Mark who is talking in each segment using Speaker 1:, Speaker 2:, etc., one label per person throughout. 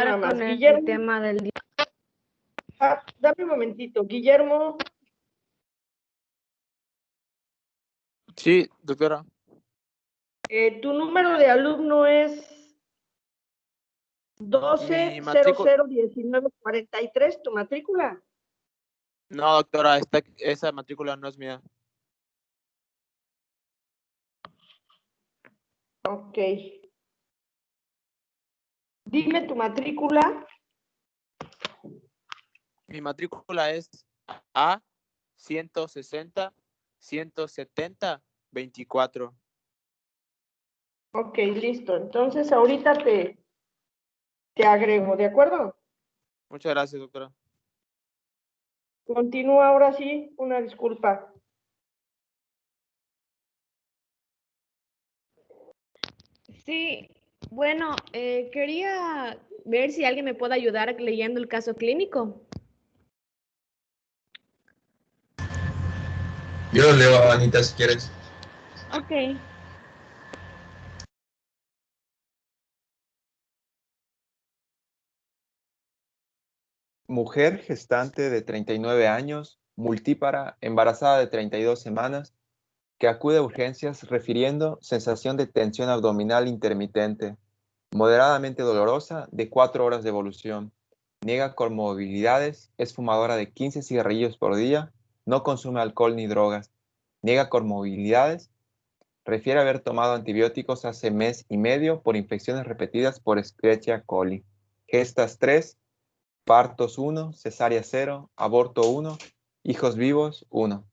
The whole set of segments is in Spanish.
Speaker 1: nada más.
Speaker 2: con el
Speaker 1: Guillermo,
Speaker 2: tema del día.
Speaker 1: dame un momentito. Guillermo,
Speaker 3: Sí, doctora.
Speaker 1: tu número de alumno es
Speaker 3: Mi
Speaker 1: 12001943, tu matrícula.
Speaker 3: No, doctora, esa matrícula no es mía.
Speaker 1: Ok. Dime tu matrícula.
Speaker 3: Mi matrícula es A 160 170 24.
Speaker 1: Ok, listo. Entonces ahorita te agrego, ¿de acuerdo?
Speaker 3: Muchas gracias, doctora.
Speaker 1: Continúa ahora sí, una disculpa.
Speaker 2: Sí, bueno, quería ver si alguien me puede ayudar leyendo el caso clínico.
Speaker 4: Yo lo leo, Anita, si quieres.
Speaker 2: Ok.
Speaker 5: Mujer gestante de 39 años, multípara, embarazada de 32 semanas, que acude a urgencias refiriendo sensación de tensión abdominal intermitente, moderadamente dolorosa, de 4 horas de evolución. Niega comorbilidades, es fumadora de 15 cigarrillos por día, no consume alcohol ni drogas. Niega comorbilidades, refiere haber tomado antibióticos hace mes y medio por infecciones repetidas por Escherichia coli. Gestas 3, partos 1, cesárea 0, aborto 1, hijos vivos 1.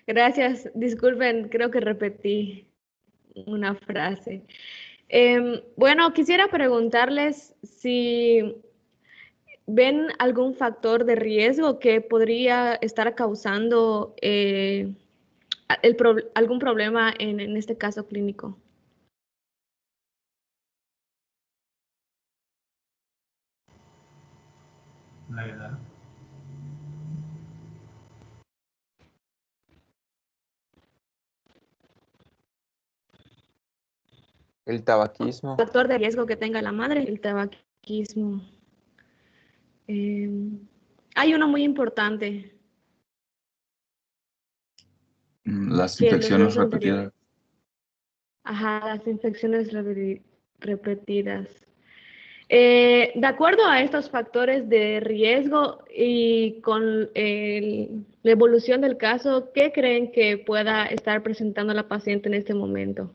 Speaker 2: Gracias. Disculpen, creo que repetí una frase. Bueno, quisiera preguntarles si ven algún factor de riesgo que podría estar causando algún problema en este caso clínico.
Speaker 4: La edad.
Speaker 5: El tabaquismo.
Speaker 2: Factor de riesgo que tenga la madre, el tabaquismo. Hay uno muy importante.
Speaker 6: Las
Speaker 2: Que los
Speaker 6: infecciones
Speaker 2: dos anteriores.
Speaker 6: repetidas.
Speaker 2: Ajá, las infecciones repetidas. De acuerdo a estos factores de riesgo y con la evolución del caso, ¿qué creen que pueda estar presentando la paciente en este momento?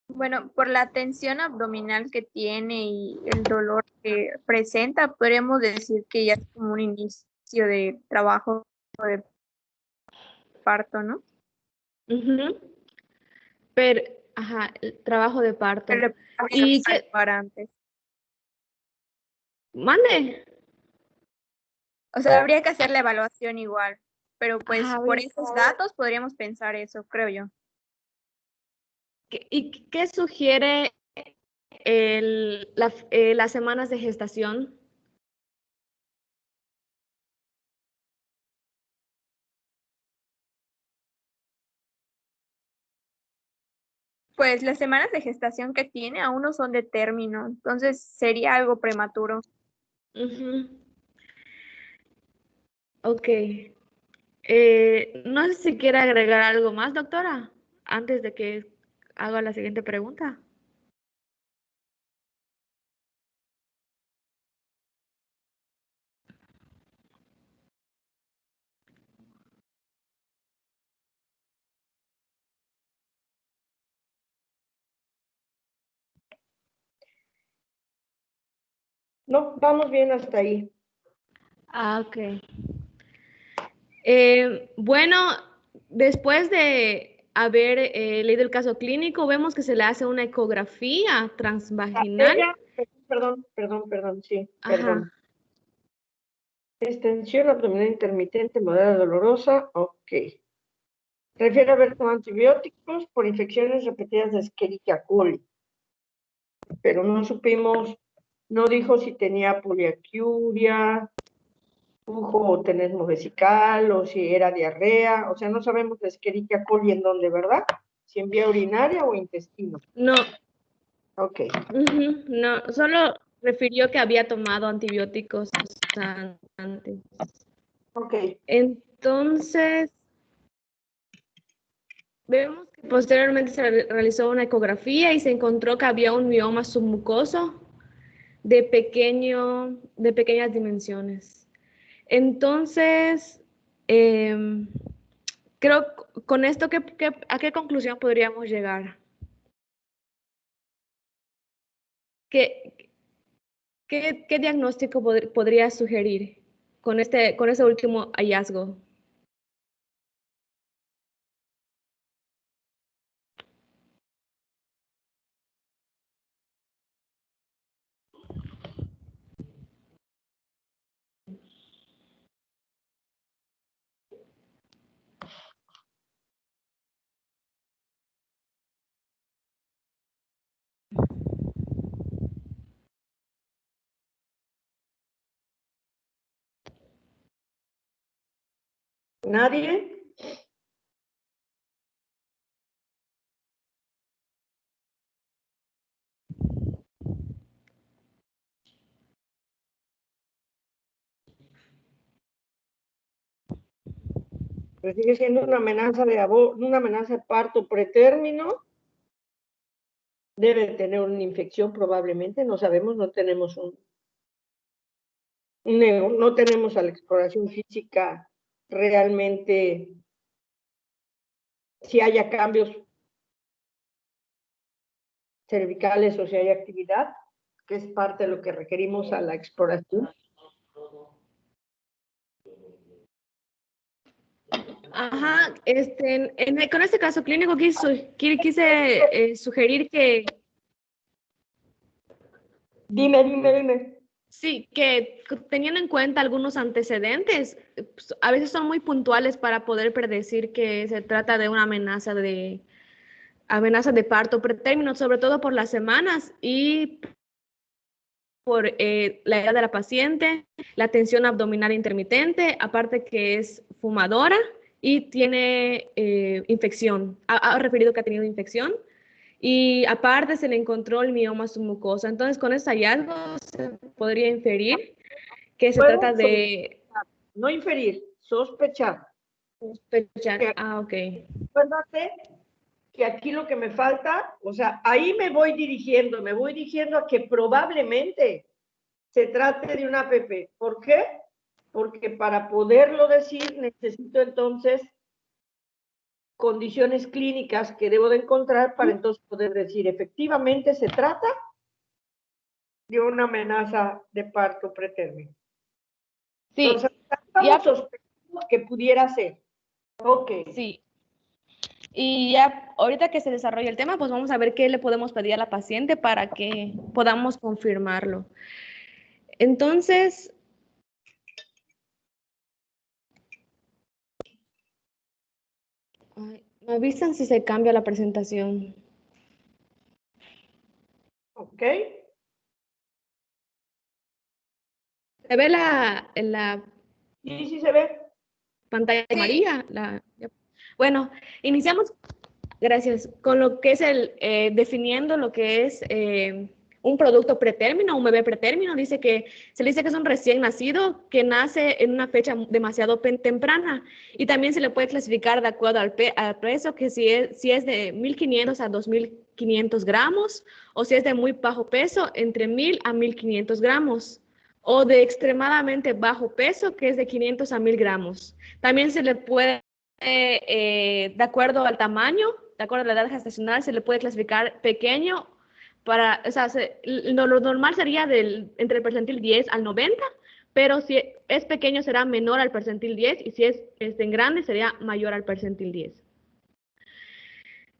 Speaker 7: Bueno, por la tensión abdominal que tiene y el dolor que presenta, podríamos decir que ya es como un inicio de trabajo de parto, ¿no?
Speaker 2: Ujú. Pero, ajá, el trabajo de parto.
Speaker 7: Pero
Speaker 2: ¿Y qué?
Speaker 7: para antes.
Speaker 2: Mande.
Speaker 7: O sea, habría que hacer la evaluación igual, pero pues
Speaker 2: Ajá,
Speaker 7: por esos datos podríamos pensar eso, creo yo.
Speaker 2: ¿Y qué sugiere las semanas de gestación?
Speaker 7: Pues las semanas de gestación que tiene aún no son de término, entonces sería algo prematuro.
Speaker 2: Ujú. Ok. No sé si quiere agregar algo más, doctora, antes de que haga la siguiente pregunta.
Speaker 1: No, vamos bien hasta ahí.
Speaker 2: Ah, ok. Bueno, después de haber leído el caso clínico, vemos que se le hace una ecografía transvaginal.
Speaker 1: Perdón, sí,
Speaker 2: Ajá.
Speaker 1: perdón. Extensión abdominal intermitente, moderada dolorosa, ok. Refiere haber tomado antibióticos por infecciones repetidas de Escherichia coli. pero no supimos, no dijo si tenía poliaquiuria, flujo o tenesmo vesical, o si era diarrea, o sea, no sabemos la Escherichia coli en dónde, ¿verdad? Si en vía urinaria o intestino.
Speaker 2: No,
Speaker 1: Ok.
Speaker 2: no, solo refirió que había tomado antibióticos antes.
Speaker 1: Ok.
Speaker 2: Entonces, vemos que posteriormente se realizó una ecografía y se encontró que había un mioma submucoso de pequeñas dimensiones. Entonces, creo con esto, ¿a qué conclusión podríamos llegar? ¿Qué diagnóstico podría sugerir con ese último hallazgo?
Speaker 1: ¿Nadie? Pues sigue siendo una amenaza una amenaza de parto pretérmino. Debe tener una infección probablemente, no sabemos, no tenemos no tenemos a la exploración física realmente si haya cambios cervicales o si hay actividad, que es parte de lo que requerimos a la exploración.
Speaker 2: Ajá, con este caso clínico quise sugerir que
Speaker 1: Dime.
Speaker 2: sí, que teniendo en cuenta algunos antecedentes, pues, a veces son muy puntuales para poder predecir que se trata de una amenaza de parto pretérmino, sobre todo por las semanas y por la edad de la paciente, la tensión abdominal intermitente, aparte que es fumadora y tiene infección. Ha referido que ha tenido infección y aparte se le encontró el mioma submucosa. Entonces, con esos hallazgos se podría inferir que se trata de
Speaker 1: no inferir, sospechar.
Speaker 2: sospechar. Ah, ok.
Speaker 1: Acuérdate que aquí lo que me falta, o sea, ahí me voy dirigiendo a que probablemente se trate de una APP. ¿Por qué? Porque para poderlo decir necesito entonces condiciones clínicas que debo de encontrar para entonces poder decir efectivamente se trata de una amenaza de parto pretérmino.
Speaker 2: Sí.
Speaker 1: Entonces, estamos sospechando que pudiera ser. Ok.
Speaker 2: Sí. Y ya ahorita que se desarrolla el tema, pues vamos a ver qué le podemos pedir a la paciente para que podamos confirmarlo. Entonces, me avisan si se cambia la presentación.
Speaker 1: Ok.
Speaker 2: ¿Se ve en la
Speaker 1: Sí se ve.
Speaker 2: pantalla amarilla? Bueno, iniciamos, gracias, con lo que es definiendo lo que es un producto pretérmino, un bebé pretérmino. Se le dice que es un recién nacido que nace en una fecha demasiado temprana y también se le puede clasificar de acuerdo al peso, que si es de 1.500 a 2.500 gramos o si es de muy bajo peso, entre 1.000 a 1.500 gramos o de extremadamente bajo peso, que es de 500 a 1.000 gramos. También se le puede, de acuerdo al tamaño, de acuerdo a la edad gestacional, se le puede clasificar pequeño. O sea, lo normal sería entre el percentil 10 al 90, pero si es pequeño será menor al percentil 10 y si es en grande sería mayor al percentil 10.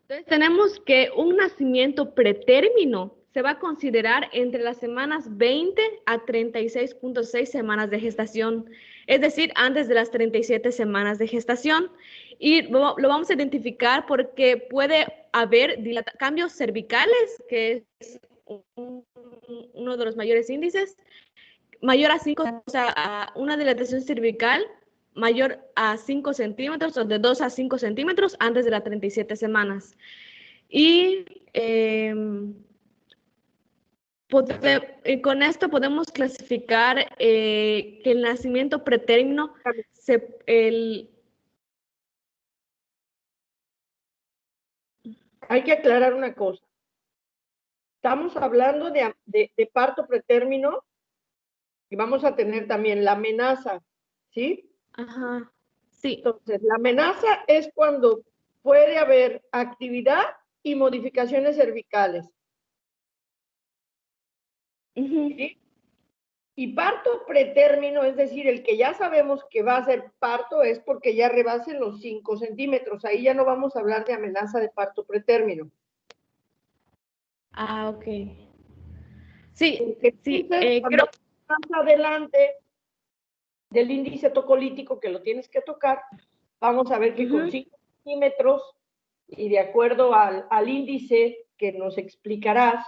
Speaker 2: Entonces tenemos que un nacimiento pretérmino se va a considerar entre las semanas 20 a 36.6 semanas de gestación, es decir, antes de las 37 semanas de gestación. Y lo vamos a identificar porque puede haber cambios cervicales, que es uno de los mayores índices, mayor a 5, o sea, a una dilatación cervical mayor a 5 centímetros o de 2 a 5 centímetros antes de las 37 semanas. Y con esto podemos clasificar que el nacimiento pretérmino,
Speaker 1: Hay que aclarar una cosa. Estamos hablando de parto pretérmino y vamos a tener también la amenaza, ¿sí?
Speaker 2: Ajá, sí.
Speaker 1: Entonces, la amenaza es cuando puede haber actividad y modificaciones cervicales. ¿Sí? Y parto pretérmino, es decir, el que ya sabemos que va a ser parto es porque ya rebasen los 5 centímetros. Ahí ya no vamos a hablar de amenaza de parto pretérmino.
Speaker 2: Ah, ok. Sí,
Speaker 1: Porque
Speaker 2: sí,
Speaker 1: entonces,
Speaker 2: creo.
Speaker 1: más adelante del índice tocolítico, que lo tienes que tocar, vamos a ver que con 5 centímetros y de acuerdo al índice que nos explicarás,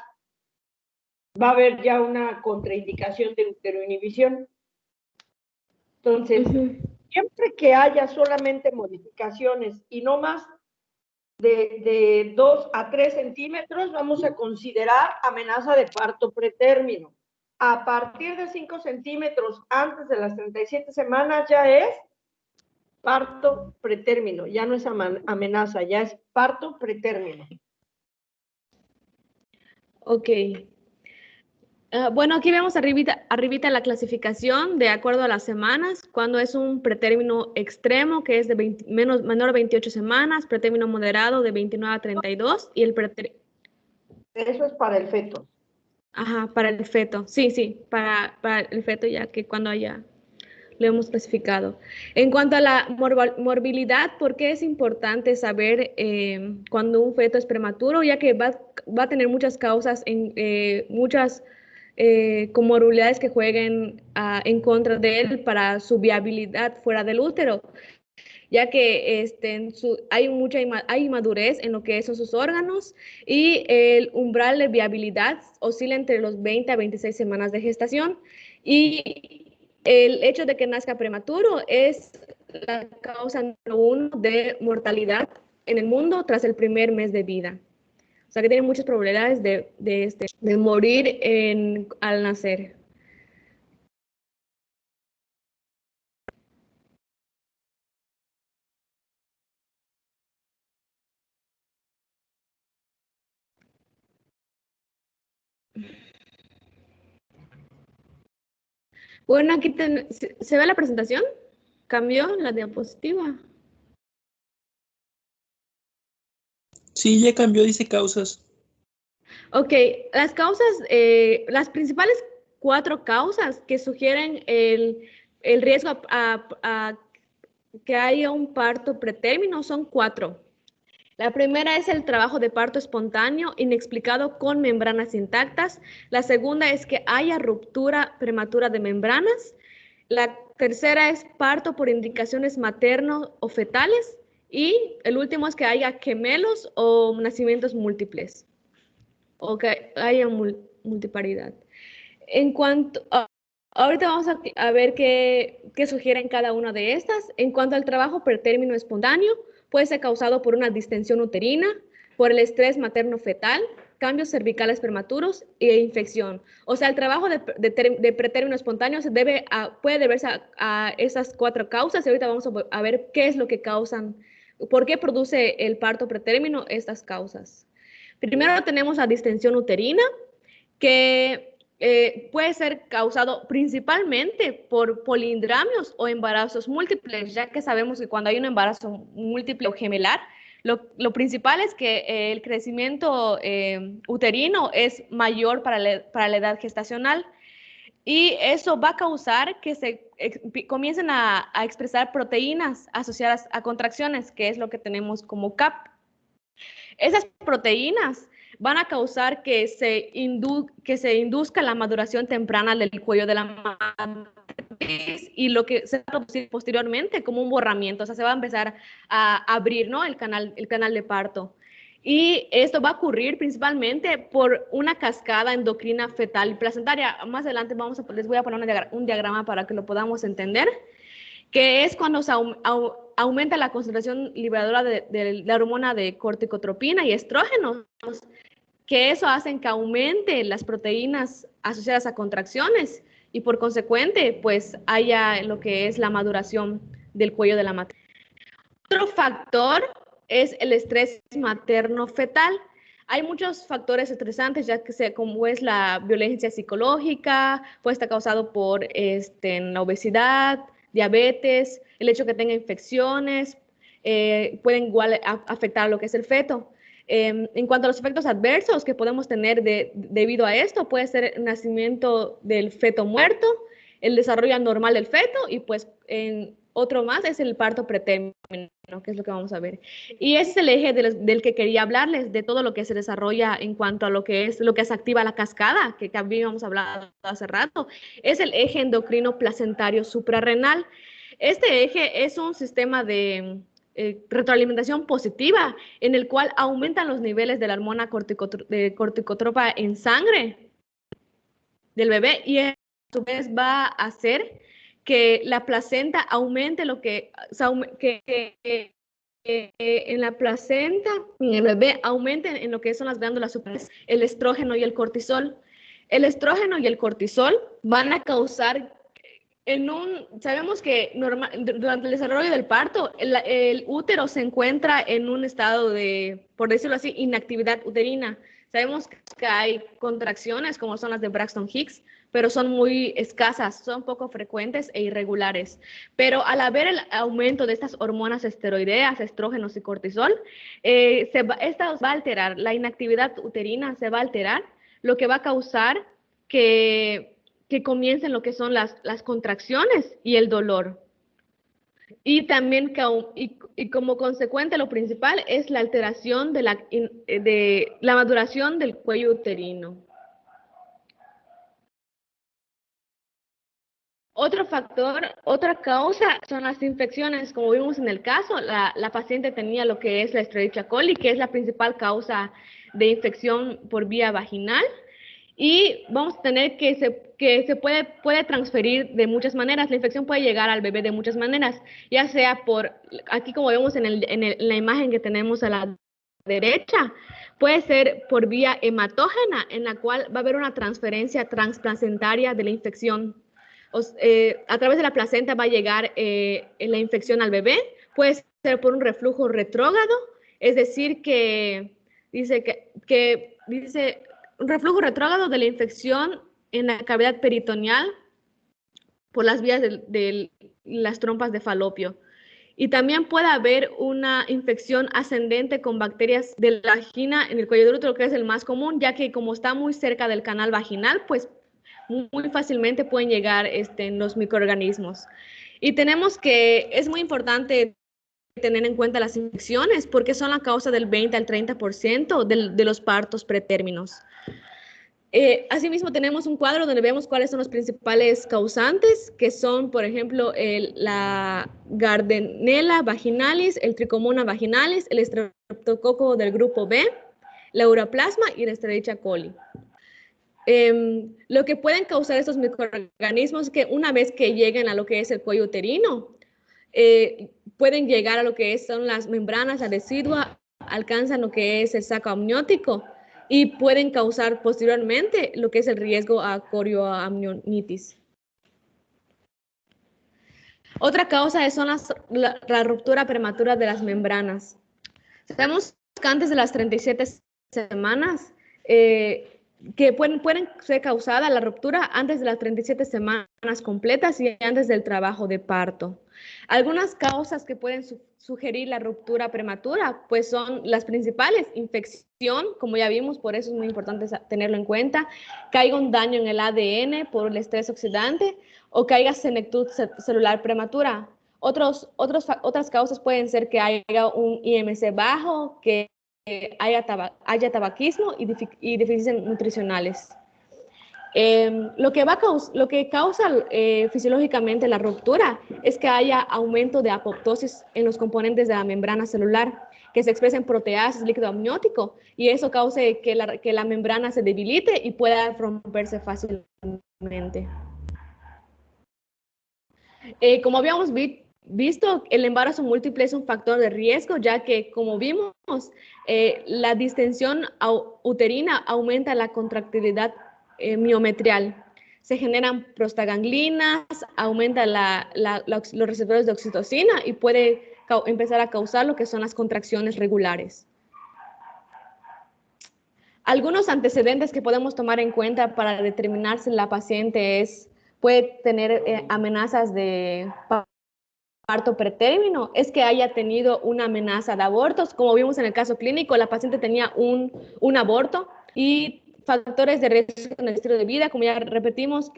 Speaker 1: va a haber ya una contraindicación de uteroinhibición. Entonces, siempre que haya solamente modificaciones y no más de 2 a 3 centímetros, vamos a considerar amenaza de parto pretérmino. A partir de 5 centímetros antes de las 37 semanas ya es parto pretérmino, ya no es amenaza, ya es parto pretérmino.
Speaker 2: Ok. Bueno, aquí vemos arribita la clasificación de acuerdo a las semanas, cuando es un pretérmino extremo, que es de menor a 28 semanas, pretérmino moderado de 29 a 32, y el pretérmino...
Speaker 1: Eso es para el feto.
Speaker 2: Ajá, para el feto. Sí, sí, para el feto ya que cuando haya lo hemos clasificado. En cuanto a la morbilidad, ¿por qué es importante saber cuando un feto es prematuro? Ya que va a tener muchas causas, muchas comorbilidades que jueguen en contra de él para su viabilidad fuera del útero, ya que hay inmadurez en lo que son sus órganos y el umbral de viabilidad oscila entre los 20 a 26 semanas de gestación, y el hecho de que nazca prematuro es la causa número 1 de mortalidad en el mundo tras el primer mes de vida. O sea que tiene muchas probabilidades de morir al nacer. Bueno, aquí ¿se ve la presentación? ¿Cambió la diapositiva?
Speaker 6: Sí, ya cambió, dice causas.
Speaker 2: Ok, las causas, las principales 4 causas que sugieren el riesgo a que haya un parto pretérmino son 4. La primera es el trabajo de parto espontáneo inexplicado con membranas intactas. La segunda es que haya ruptura prematura de membranas. La tercera es parto por indicaciones materno o fetales. Y el último es que haya gemelos o nacimientos múltiples, o que haya multiparidad. En cuanto ahorita vamos a ver qué sugieren cada una de estas. En cuanto al trabajo pretérmino espontáneo, puede ser causado por una distensión uterina, por el estrés materno-fetal, cambios cervicales prematuros e infección. O sea, el trabajo de pretérmino espontáneo puede deberse a esas 4 causas, y ahorita vamos a ver qué es lo que causan, por qué produce el parto pretérmino estas causas. Primero tenemos la distensión uterina, que puede ser causado principalmente por polindramios o embarazos múltiples, ya que sabemos que cuando hay un embarazo múltiple o gemelar, lo principal es que el crecimiento uterino es mayor para la edad gestacional, y eso va a causar que se comiencen a expresar proteínas asociadas a contracciones, que es lo que tenemos como CAP. Esas proteínas van a causar que se induzca la maduración temprana del cuello de la matriz, y lo que se va a producir posteriormente como un borramiento, o sea, se va a empezar a abrir, ¿no?, el canal de parto. Y esto va a ocurrir principalmente por una cascada endocrina fetal y placentaria. Más adelante les voy a poner un diagrama para que lo podamos entender, que es cuando se aumenta la concentración liberadora de la hormona de corticotropina y estrógenos, que eso hace que aumente las proteínas asociadas a contracciones y por consecuente, pues haya lo que es la maduración del cuello de la matriz. Otro factor es el estrés materno-fetal. Hay muchos factores estresantes, ya que como es la violencia psicológica, puede estar causado por la obesidad, diabetes, el hecho que tenga infecciones, pueden igual afectar a lo que es el feto. En cuanto a los efectos adversos que podemos tener debido a esto, puede ser el nacimiento del feto muerto, el desarrollo anormal del feto y pues otro más es el parto pretérmino, que es lo que vamos a ver. Y ese es el eje del que quería hablarles, de todo lo que se desarrolla en cuanto a lo que se activa la cascada, que habíamos hablado hace rato, es el eje endocrino placentario suprarrenal. Este eje es un sistema de retroalimentación positiva en el cual aumentan los niveles de la hormona corticotropa en sangre del bebé y a su vez va a hacer que la placenta aumente en la placenta, en el bebé, aumenten en lo que son las glándulas suprarrenales el estrógeno y el cortisol. El estrógeno y el cortisol van a causar sabemos que durante el desarrollo del parto, el útero se encuentra en un estado de, por decirlo así, inactividad uterina. Sabemos que hay contracciones como son las de Braxton Hicks, pero son muy escasas, son poco frecuentes e irregulares. Pero al haber el aumento de estas hormonas esteroideas, estrógenos y cortisol, esta va a alterar, la inactividad uterina se va a alterar, lo que va a causar que comiencen lo que son las contracciones y el dolor. Y también y como consecuente lo principal es la alteración de la maduración del cuello uterino. Otro factor, otra causa son las infecciones. Como vimos en el caso, la paciente tenía lo que es la Escherichia coli, que es la principal causa de infección por vía vaginal. Y vamos a tener que se puede transferir de muchas maneras. La infección puede llegar al bebé de muchas maneras, ya sea aquí como vemos en la imagen que tenemos a la derecha, puede ser por vía hematógena, en la cual va a haber una transferencia transplacentaria de la infección. A través de la placenta va a llegar la infección al bebé, puede ser por un reflujo retrógrado, es decir, dice un reflujo retrógrado de la infección en la cavidad peritoneal por las vías de las trompas de falopio. Y también puede haber una infección ascendente con bacterias de la vagina en el cuello del útero, que es el más común, ya que como está muy cerca del canal vaginal, pues muy fácilmente pueden llegar los microorganismos. Y es muy importante tener en cuenta las infecciones porque son la causa del 20 al 30% de los partos pretérminos. Asimismo, tenemos un cuadro donde vemos cuáles son los principales causantes, que son, por ejemplo, la Gardnerella vaginalis, el Trichomona vaginalis, el Streptococo del grupo B, la Uroplasma y la Escherichia coli. Lo que pueden causar estos microorganismos es que una vez que lleguen a lo que es el cuello uterino, pueden llegar a lo que son las membranas, la decidua, alcanzan lo que es el saco amniótico y pueden causar posteriormente lo que es el riesgo a corioamnionitis. Otra causa son la ruptura prematura de las membranas. Sabemos que antes de las 37 semanas, que pueden ser causada la ruptura antes de las 37 semanas completas y antes del trabajo de parto. Algunas causas que pueden sugerir la ruptura prematura, pues son las principales: infección, como ya vimos, por eso es muy importante tenerlo en cuenta, que haya un daño en el ADN por el estrés oxidante o que haya senectud celular prematura. Otras causas pueden ser que haya un IMC bajo, que haya tabaquismo y deficiencias nutricionales. Lo que causa fisiológicamente la ruptura es que haya aumento de apoptosis en los componentes de la membrana celular, que se expresen proteasas, líquido amniótico, y eso cause que la membrana se debilite y pueda romperse fácilmente. Como habíamos visto, el embarazo múltiple es un factor de riesgo, ya que, como vimos, la distensión uterina aumenta la contractilidad miometrial. Se generan prostaganglinas, aumenta los receptores de oxitocina y puede empezar a causar lo que son las contracciones regulares. Algunos antecedentes que podemos tomar en cuenta para determinar si la paciente puede tener amenazas de parto pretérmino, es que haya tenido una amenaza de abortos. Como vimos en el caso clínico, la paciente tenía un aborto, y factores de riesgo en el estilo de vida, como ya repetimos,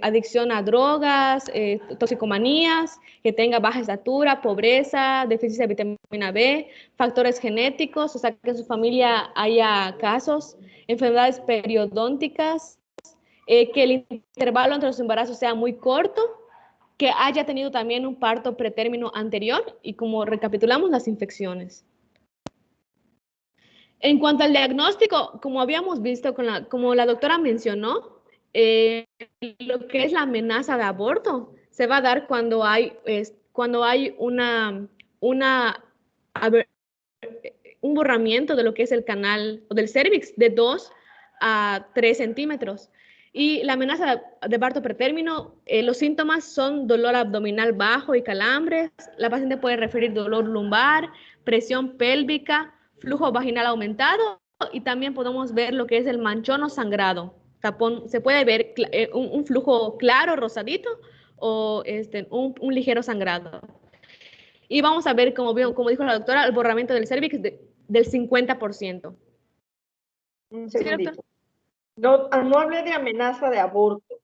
Speaker 2: adicción a drogas, toxicomanías, que tenga baja estatura, pobreza, déficit de vitamina B, factores genéticos, o sea, que en su familia haya casos, enfermedades periodónticas, que el intervalo entre los embarazos sea muy corto, que haya tenido también un parto pretérmino anterior, y como recapitulamos, las infecciones. En cuanto al diagnóstico, como habíamos visto, como la doctora mencionó, lo que es la amenaza de aborto se va a dar cuando hay un borramiento de lo que es el canal o del cérvix de 2 a 3 centímetros. Y la amenaza de parto pretérmino, los síntomas son dolor abdominal bajo y calambres. La paciente puede referir dolor lumbar, presión pélvica, flujo vaginal aumentado, y también podemos ver lo que es el manchón o sangrado. Se puede ver un flujo claro, rosadito, o un ligero sangrado. Y vamos a ver, como dijo la doctora, el borramiento del cérvix del 50%.
Speaker 1: Un
Speaker 2: ¿Sí,
Speaker 1: segundito.
Speaker 2: doctor?
Speaker 1: No hablé de amenaza de aborto,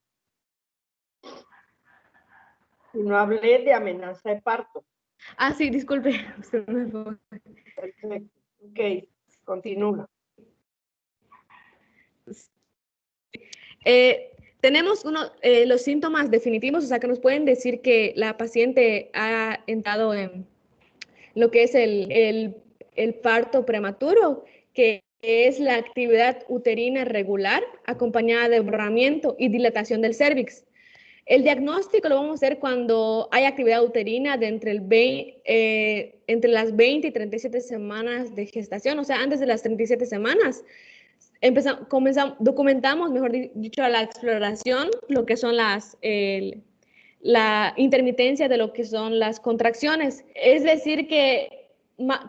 Speaker 1: sino hablé de amenaza de parto.
Speaker 2: Ah, sí, disculpe.
Speaker 1: Perfecto. Ok, continúa.
Speaker 2: Tenemos los síntomas definitivos, o sea, que nos pueden decir que la paciente ha entrado en lo que es el parto prematuro, que es la actividad uterina regular acompañada de borramiento y dilatación del cérvix. El diagnóstico lo vamos a hacer cuando hay actividad uterina de entre las 20 y 37 semanas de gestación, o sea, antes de las 37 semanas. Documentamos, mejor dicho, la exploración, lo que son la intermitencia de lo que son las contracciones. Es decir, que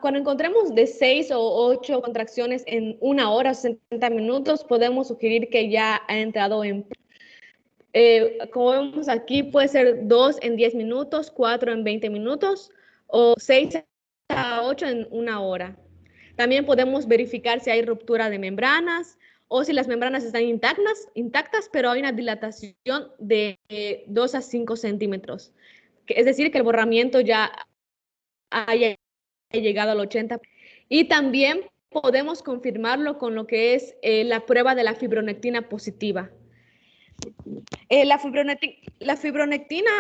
Speaker 2: cuando encontremos de 6 o 8 contracciones en 1 hora o 60 minutos, podemos sugerir que ya ha entrado en... como vemos aquí, puede ser 2 en 10 minutos, 4 en 20 minutos o 6 a 8 en 1 hora. También podemos verificar si hay ruptura de membranas o si las membranas están intactas, pero hay una dilatación de 2 a 5 centímetros. Es decir, que el borramiento ya haya llegado al 80%. Y también podemos confirmarlo con lo que es la prueba de la fibronectina positiva. La fibronectina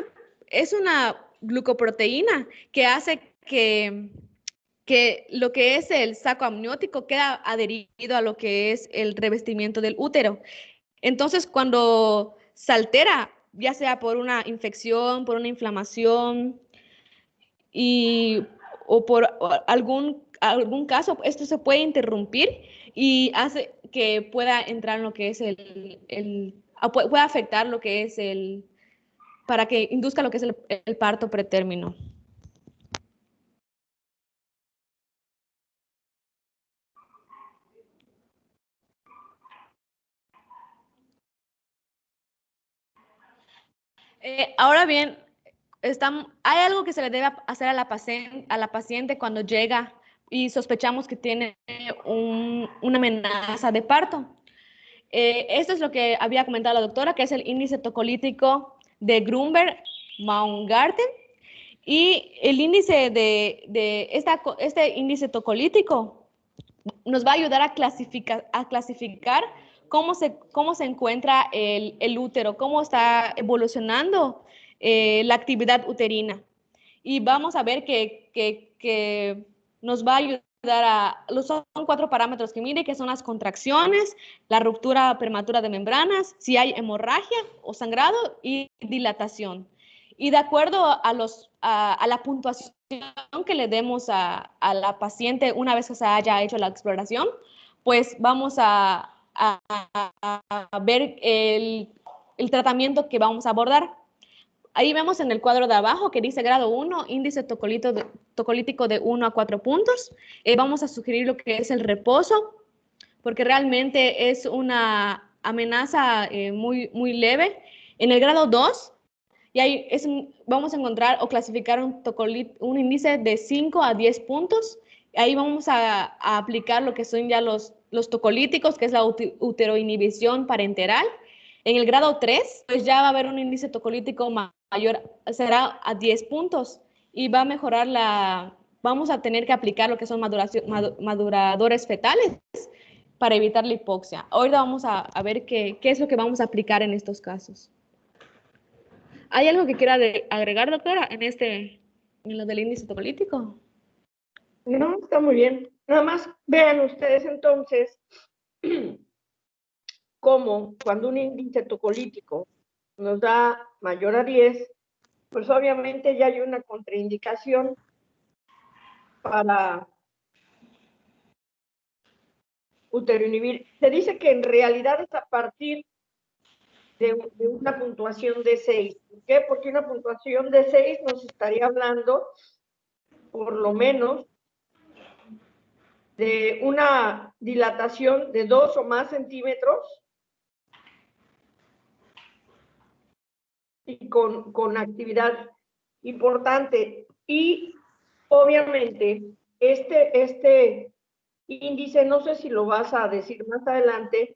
Speaker 2: es una glucoproteína que hace que lo que es el saco amniótico queda adherido a lo que es el revestimiento del útero. Entonces, cuando se altera, ya sea por una infección, por una inflamación o por algún caso, esto se puede interrumpir y hace que pueda entrar en lo que es puede afectar lo que es para que induzca lo que es el parto pretérmino. Ahora bien, hay algo que se le debe hacer a la paciente cuando llega y sospechamos que tiene una amenaza de parto. Esto es lo que había comentado la doctora, que es el índice tocolítico de Grunberg-Baumgarten. Y el índice este índice tocolítico nos va a ayudar a clasificar cómo se encuentra el útero, cómo está evolucionando la actividad uterina. Y vamos a ver que nos va a ayudar ayudar son 4 parámetros que mide, que son las contracciones, la ruptura prematura de membranas, si hay hemorragia o sangrado y dilatación. Y de acuerdo a la puntuación que le demos a la paciente una vez que se haya hecho la exploración, pues vamos a ver el tratamiento que vamos a abordar. Ahí vemos en el cuadro de abajo que dice grado 1, índice tocolítico de 1 a 4 puntos. Vamos a sugerir lo que es el reposo, porque realmente es una amenaza muy leve. En el grado 2, y ahí vamos a encontrar o clasificar un índice de 5 a 10 puntos. Ahí vamos a aplicar lo que son ya los tocolíticos, que es la uteroinhibición parenteral. En el grado 3, pues ya va a haber un índice tocolítico mayor, será a 10 puntos y va a mejorar vamos a tener que aplicar lo que son maduradores fetales para evitar la hipoxia. Ahorita vamos a ver qué es lo que vamos a aplicar en estos casos. ¿Hay algo que quiera agregar, doctora, en lo del índice tocolítico?
Speaker 1: No, está muy bien. Nada más vean ustedes entonces cómo cuando un índice tocolítico nos da mayor a 10, pues obviamente ya hay una contraindicación para uteroinhibir. Se dice que en realidad es a partir de una puntuación de 6. ¿Por qué? Porque una puntuación de 6 nos estaría hablando, por lo menos, de una dilatación de 2 o más centímetros y con actividad importante. Y obviamente este índice, no sé si lo vas a decir más adelante,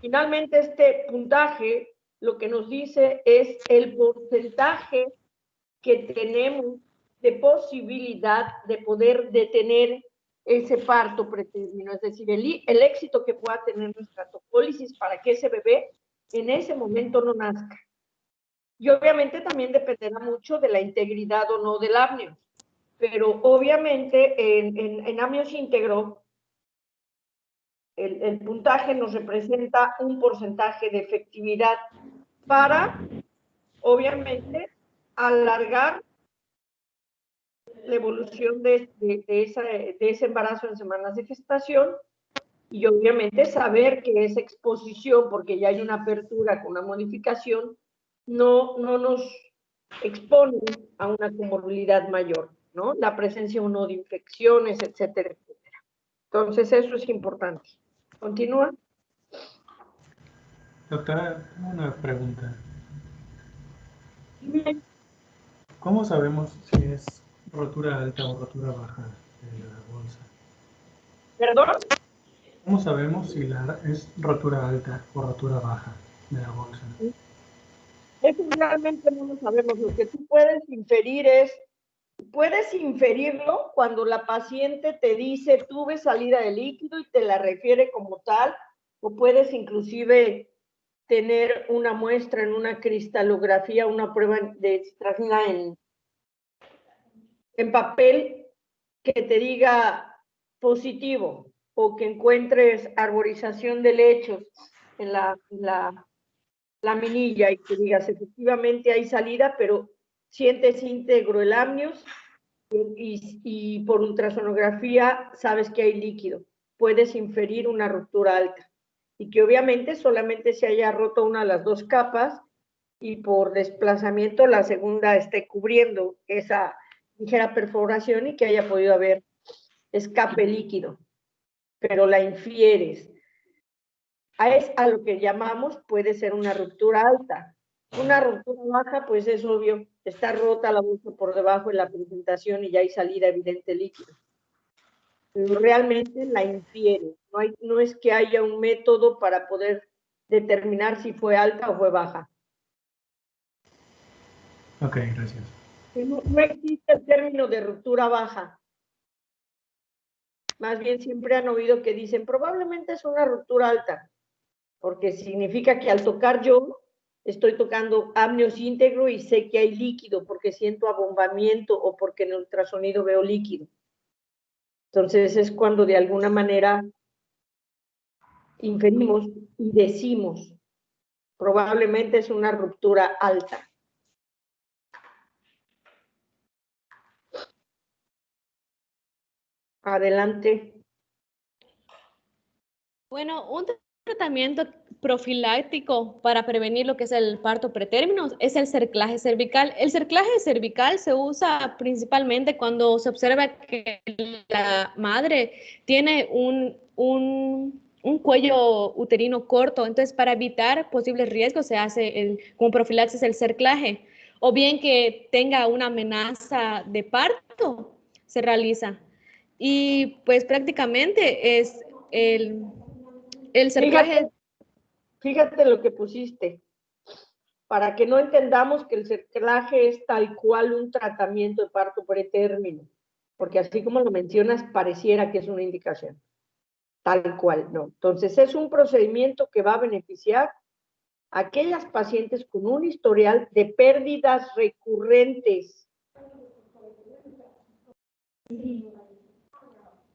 Speaker 1: finalmente este puntaje lo que nos dice es el porcentaje que tenemos de posibilidad de poder detener ese parto pretérmino, es decir, el éxito que pueda tener nuestra tocólisis para que ese bebé en ese momento no nazca. Y obviamente también dependerá mucho de la integridad o no del amnio, pero obviamente en amnios íntegro el puntaje nos representa un porcentaje de efectividad para, obviamente, alargar la evolución de ese embarazo en semanas de gestación y obviamente saber que esa exposición, porque ya hay una apertura con una modificación, no nos expone a una comorbilidad mayor, ¿no? La presencia o no de infecciones, etcétera, etcétera. Entonces, eso es importante. ¿Continúa?
Speaker 8: Doctora, una pregunta.
Speaker 1: Bien.
Speaker 8: ¿Cómo sabemos si es rotura alta o rotura baja de la bolsa?
Speaker 1: ¿Perdón?
Speaker 8: ¿Cómo sabemos si es rotura alta o rotura baja de la bolsa?
Speaker 1: Eso realmente no lo sabemos. Lo que tú puedes inferir puedes inferirlo cuando la paciente te dice tuve salida de líquido y te la refiere como tal, o puedes inclusive tener una muestra en una cristalografía, una prueba de citracina en papel que te diga positivo, o que encuentres arborización de lechos en la laminilla y que digas efectivamente hay salida, pero sientes íntegro el amnios y por ultrasonografía sabes que hay líquido. Puedes inferir una ruptura alta y que obviamente solamente se haya roto una de las 2 capas y por desplazamiento la segunda esté cubriendo esa ligera perforación y que haya podido haber escape líquido, pero la infieres. Es a lo que llamamos, puede ser una ruptura alta. Una ruptura baja, pues es obvio, está rota la bolsa por debajo en la presentación y ya hay salida evidente líquido. Pero realmente la infiere. No es que haya un método para poder determinar si fue alta o fue baja.
Speaker 8: Ok, gracias.
Speaker 1: No existe el término de ruptura baja. Más bien siempre han oído que dicen, probablemente es una ruptura alta, porque significa que al tocar yo, estoy tocando amnios íntegro y sé que hay líquido porque siento abombamiento o porque en el ultrasonido veo líquido. Entonces es cuando de alguna manera inferimos y decimos, probablemente es una ruptura alta. Adelante.
Speaker 2: Bueno, un tratamiento profiláctico para prevenir lo que es el parto pretérmino es el cerclaje cervical. El cerclaje cervical se usa principalmente cuando se observa que la madre tiene un cuello uterino corto. Entonces, para evitar posibles riesgos, se hace como profilaxis el cerclaje. O bien que tenga una amenaza de parto, se realiza. Y pues prácticamente es el cerclaje.
Speaker 1: Fíjate lo que pusiste, para que no entendamos que el cerclaje es tal cual un tratamiento de parto pretérmino, porque así como lo mencionas, pareciera que es una indicación. Tal cual, no. Entonces, es un procedimiento que va a beneficiar a aquellas pacientes con un historial de pérdidas recurrentes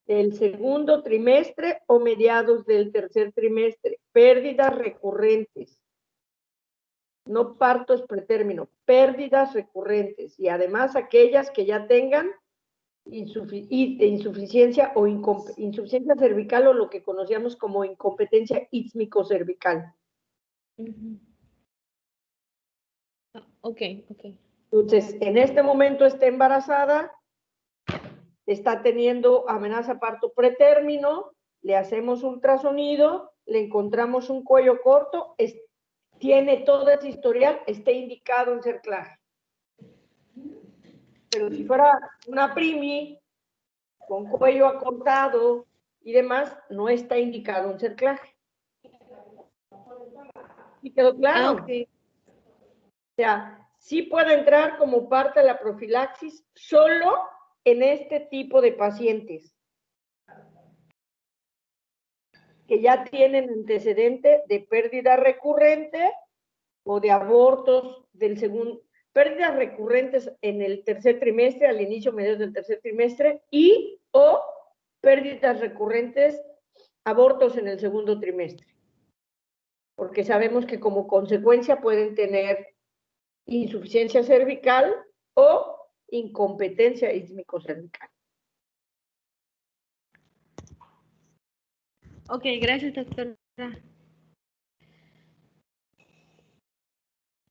Speaker 1: del segundo trimestre o mediados del tercer trimestre. Pérdidas recurrentes. No partos pretérmino, pérdidas recurrentes. Y además aquellas que ya tengan insuficiencia o insuficiencia cervical o lo que conocíamos como incompetencia ísmico-cervical.
Speaker 2: Ok.
Speaker 1: Entonces, en este momento está embarazada, está teniendo amenaza parto pretérmino, le hacemos ultrasonido, le encontramos un cuello corto, tiene todo ese historial, está indicado en cerclaje. Pero si fuera una primi con cuello acortado y demás, no está indicado un cerclaje. ¿Sí quedó claro?
Speaker 2: Okay.
Speaker 1: O sea, sí puede entrar como parte de la profilaxis solo en este tipo de pacientes que ya tienen antecedente de pérdida recurrente o de abortos del segundo, pérdidas recurrentes en el tercer trimestre, al inicio mediados del tercer trimestre, y o pérdidas recurrentes, abortos en el segundo trimestre. Porque sabemos que como consecuencia pueden tener insuficiencia cervical o incompetencia ísmico-cervical.
Speaker 2: Ok, gracias, doctora.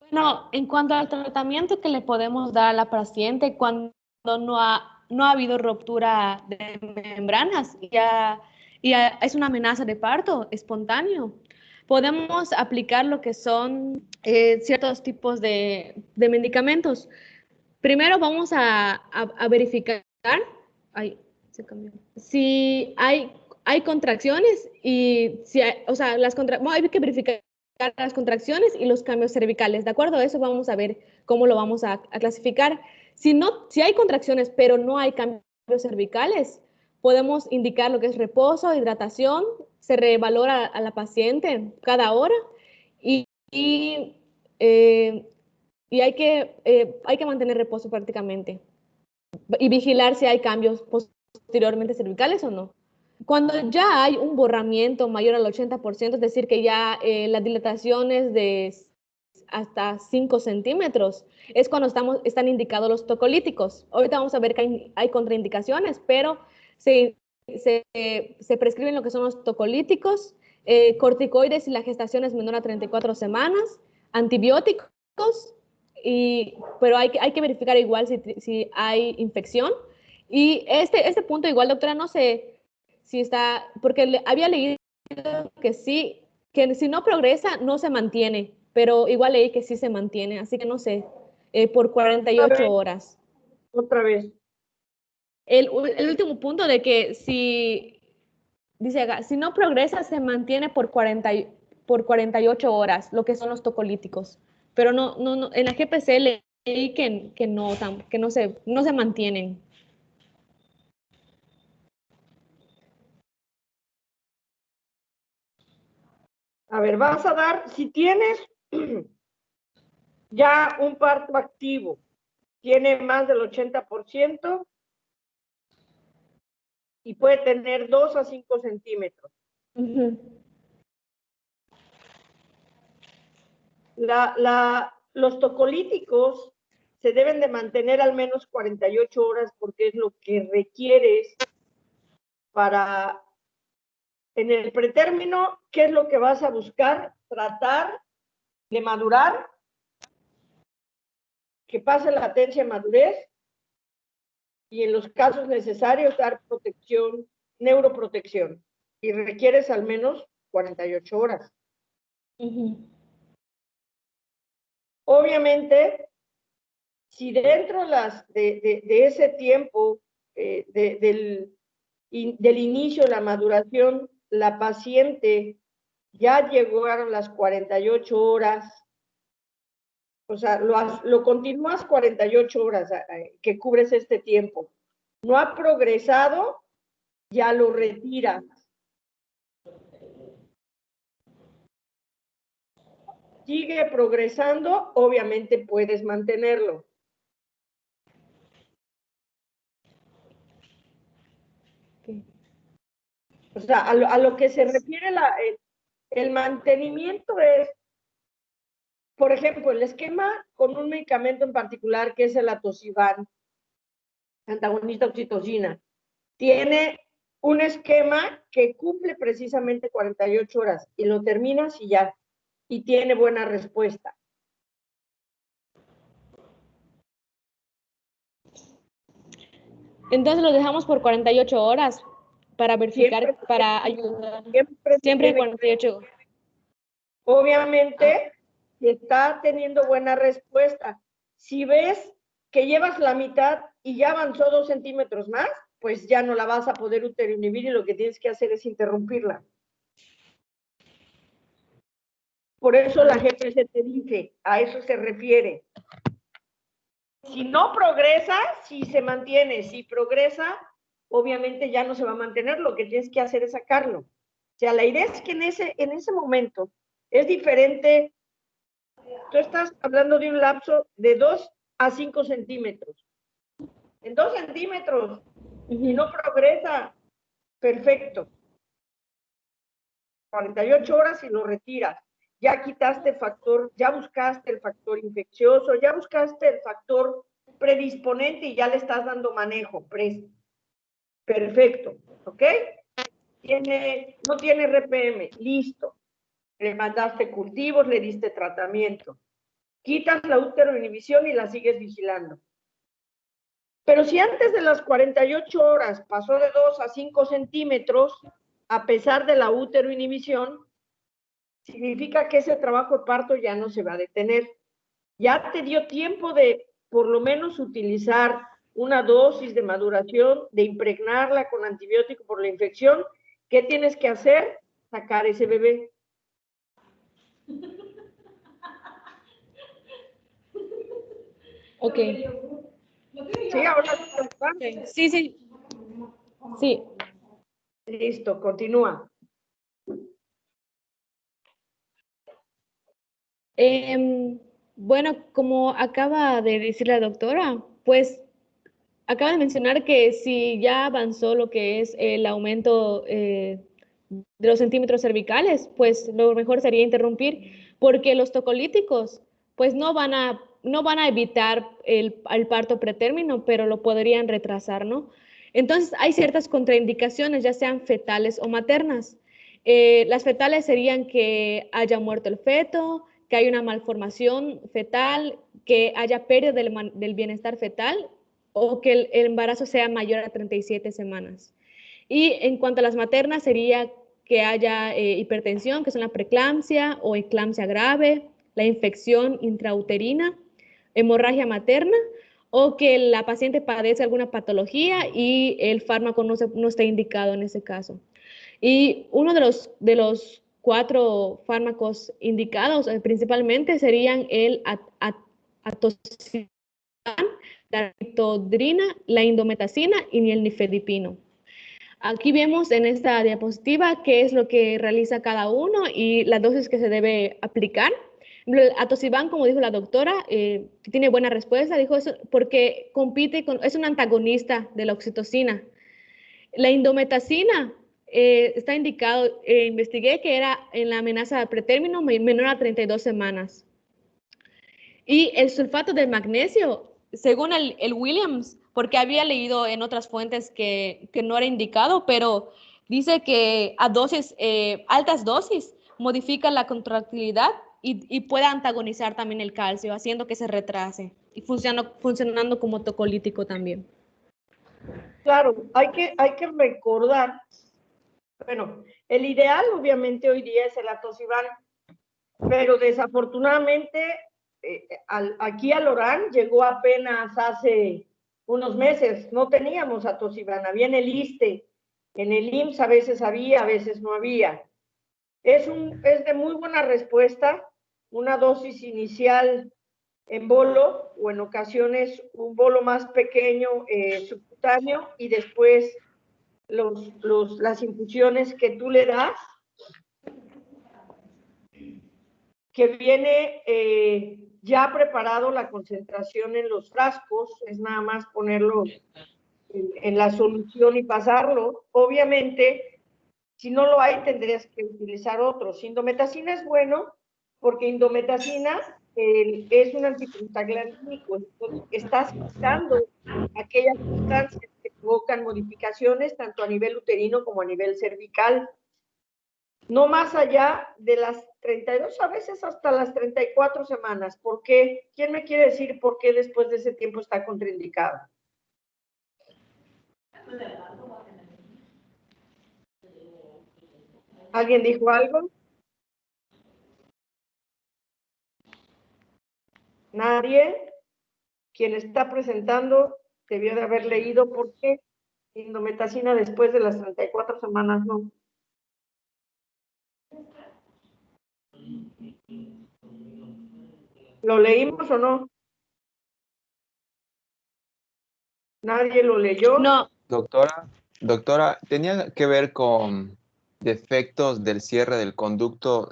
Speaker 2: Bueno, en cuanto al tratamiento que le podemos dar a la paciente cuando no ha habido ruptura de membranas y es una amenaza de parto espontáneo, podemos aplicar lo que son ciertos tipos de medicamentos. Primero vamos a verificar se cambió. Si hay contracciones y si hay, o sea, hay que verificar las contracciones y los cambios cervicales, ¿de acuerdo? Eso vamos a ver cómo lo vamos a clasificar. Si hay contracciones, pero no hay cambios cervicales, podemos indicar lo que es reposo, hidratación, se revalora a la paciente cada hora y hay que mantener reposo prácticamente y vigilar si hay cambios posteriormente cervicales o no. Cuando ya hay un borramiento mayor al 80%, es decir, que ya la dilatación es de hasta 5 centímetros, es cuando están indicados los tocolíticos. Ahorita vamos a ver que hay contraindicaciones, pero se prescriben lo que son los tocolíticos, corticoides si la gestación es menor a 34 semanas, antibióticos, pero hay que verificar igual si hay infección. Y este punto igual, doctora, no sé si está, porque había leído que sí, que si no progresa, no se mantiene, pero igual leí que sí se mantiene, así que no sé, por 48 horas.
Speaker 1: Otra vez.
Speaker 2: El último punto de que dice acá, si no progresa, se mantiene por 48 horas, lo que son los tocolíticos. Pero no, en la GPC leí que no se mantienen.
Speaker 1: A ver, vas a dar, si tienes ya un parto activo, tiene más del 80%, y puede tener 2 a 5 centímetros. Los tocolíticos se deben de mantener al menos 48 horas porque es lo que requieres para, en el pretérmino, ¿qué es lo que vas a buscar? Tratar de madurar, que pase la latencia de madurez y en los casos necesarios dar protección, neuroprotección, y requieres al menos 48 horas. Obviamente, si dentro de ese tiempo del inicio de la maduración, la paciente ya llegaron las 48 horas, o sea, lo continúas 48 horas que cubres este tiempo. No ha progresado, ya lo retiras. Sigue progresando, obviamente puedes mantenerlo. O sea, a lo que se refiere el mantenimiento es, por ejemplo, el esquema con un medicamento en particular que es el atosiban, antagonista oxitocina, tiene un esquema que cumple precisamente 48 horas y lo terminas y ya, y tiene buena respuesta.
Speaker 2: Entonces lo dejamos por 48 horas para verificar,
Speaker 1: Siempre,
Speaker 2: para ayudar.
Speaker 1: Siempre
Speaker 2: 48.
Speaker 1: Obviamente, si está teniendo buena respuesta. Si ves que llevas la mitad y ya avanzó 2 centímetros más, pues ya no la vas a poder uteroinhibir y lo que tienes que hacer es interrumpirla. Por eso la GPC te dice, a eso se refiere. Si no progresa, si se mantiene, si progresa, obviamente ya no se va a mantener, lo que tienes que hacer es sacarlo. O sea, la idea es que en ese momento es diferente. Tú estás hablando de un lapso de 2 a 5 centímetros. En 2 centímetros, y no progresa, perfecto. 48 horas y lo retiras. Ya quitaste factor, ya buscaste el factor infeccioso, ya buscaste el factor predisponente y ya le estás dando manejo. Perfecto, ¿ok? No tiene RPM, listo. Le mandaste cultivos, le diste tratamiento. Quitas la uteroinhibición y la sigues vigilando. Pero si antes de las 48 horas pasó de 2 a 5 centímetros, a pesar de la uteroinhibición, significa que ese trabajo de parto ya no se va a detener. Ya te dio tiempo de, por lo menos, utilizar una dosis de maduración, de impregnarla con antibiótico por la infección. ¿Qué tienes que hacer? Sacar ese bebé.
Speaker 2: Ok.
Speaker 1: Sí, ahora
Speaker 2: Sí, sí. Sí.
Speaker 1: Listo, continúa.
Speaker 2: Bueno, como acaba de decir la doctora, pues acaba de mencionar que si ya avanzó lo que es el aumento de los centímetros cervicales, pues lo mejor sería interrumpir, porque los tocolíticos pues no van a evitar el parto pretérmino, pero lo podrían retrasar, ¿no? Entonces hay ciertas contraindicaciones, ya sean fetales o maternas. Las fetales serían que haya muerto el feto, que haya una malformación fetal, que haya pérdida del bienestar fetal o que el embarazo sea mayor a 37 semanas. Y en cuanto a las maternas sería que haya hipertensión, que es una preeclampsia o eclampsia grave, la infección intrauterina, hemorragia materna o que la paciente padece alguna patología y el fármaco no está indicado en ese caso. Y uno de los 4 fármacos indicados principalmente serían el atosiban, la ritodrina, la indometacina y el nifedipino. Aquí vemos en esta diapositiva qué es lo que realiza cada uno y la dosis que se debe aplicar. El atosiban, como dijo la doctora, tiene buena respuesta, dijo eso, porque es un antagonista de la oxitocina. La indometacina está indicado, investigué que era en la amenaza de pretérmino menor a 32 semanas. Y el sulfato de magnesio, según el Williams, porque había leído en otras fuentes que no era indicado, pero dice que a dosis, altas dosis modifica la contractilidad y puede antagonizar también el calcio, haciendo que se retrase y funcionando como tocolítico también.
Speaker 1: Claro, hay que recordar, bueno, el ideal obviamente hoy día es el atosiban, pero desafortunadamente aquí a Lorán llegó apenas hace unos meses, no teníamos atosiban, había en el ISSSTE, en el IMSS a veces había, a veces no había. Es de muy buena respuesta, una dosis inicial en bolo o en ocasiones un bolo más pequeño subcutáneo y después las infusiones que tú le das, que viene ya preparado la concentración en los frascos, es nada más ponerlo en la solución y pasarlo. Obviamente, si no lo hay, tendrías que utilizar otros. Indometacina es bueno porque indometacina es un antiprostaglandínico, entonces estás quitando aquellas sustancias que provocan modificaciones tanto a nivel uterino como a nivel cervical. No más allá de las 32, a veces hasta las 34 semanas. ¿Por qué? ¿Quién me quiere decir por qué después de ese tiempo está contraindicado? ¿Alguien dijo algo? ¿Nadie? Quien está presentando debió de haber leído por qué indometacina después de las 34 semanas no. ¿Lo leímos o no? ¿Nadie lo leyó?
Speaker 2: No,
Speaker 5: Doctora, ¿tenía que ver con defectos del cierre del conducto?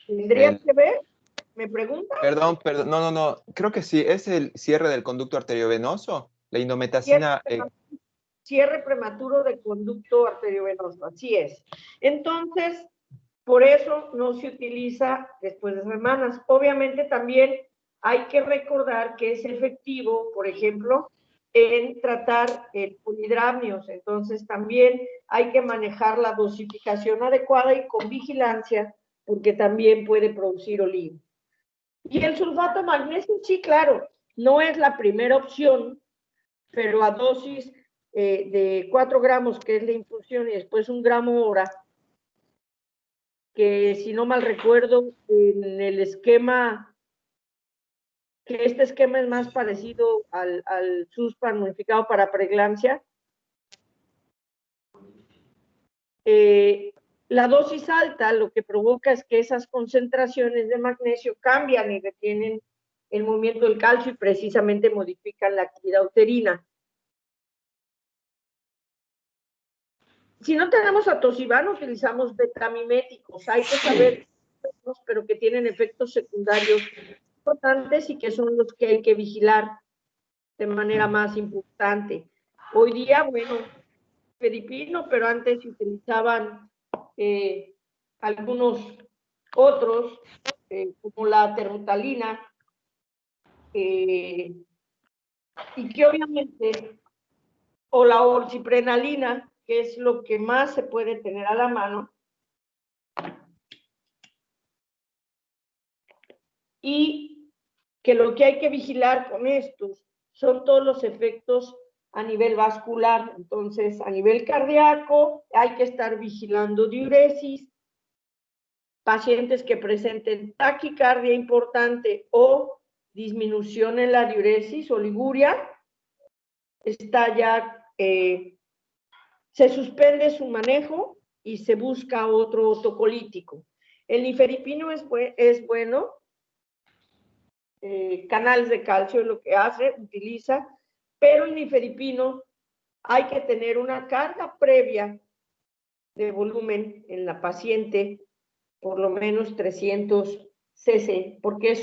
Speaker 1: ¿Tendría que ver? ¿Me pregunta?
Speaker 5: Perdón, no, creo que sí, es el cierre del conducto arteriovenoso, la indometacina.
Speaker 1: Cierre prematuro de conducto arteriovenoso, así es. Entonces, por eso no se utiliza después de semanas. Obviamente también hay que recordar que es efectivo, por ejemplo, en tratar el polidramnios. Entonces también hay que manejar la dosificación adecuada y con vigilancia, porque también puede producir olivo. Y el sulfato de magnesio, sí, claro, no es la primera opción, pero a dosis de 4 gramos, que es la infusión, y después 1 gramo hora, que si no mal recuerdo, en el esquema, que este esquema es más parecido al Suspan modificado para preeclampsia, la dosis alta lo que provoca es que esas concentraciones de magnesio cambian y retienen el movimiento del calcio y precisamente modifican la actividad uterina. Si no tenemos atosiban, utilizamos betamiméticos. Hay que saber, pero que tienen efectos secundarios importantes y que son los que hay que vigilar de manera más importante. Hoy día, bueno, feripino, pero antes se utilizaban algunos otros, como la terbutalina, y que obviamente, o la orciprenalina, que es lo que más se puede tener a la mano, y que lo que hay que vigilar con estos son todos los efectos a nivel vascular. Entonces, a nivel cardíaco, hay que estar vigilando diuresis, pacientes que presenten taquicardia importante o disminución en la diuresis, oliguria, está ya, se suspende su manejo y se busca otro tocolítico. El nifedipino es bueno, canales de calcio es lo que hace, utiliza, pero el nifedipino hay que tener una carga previa de volumen en la paciente, por lo menos 300 cc, porque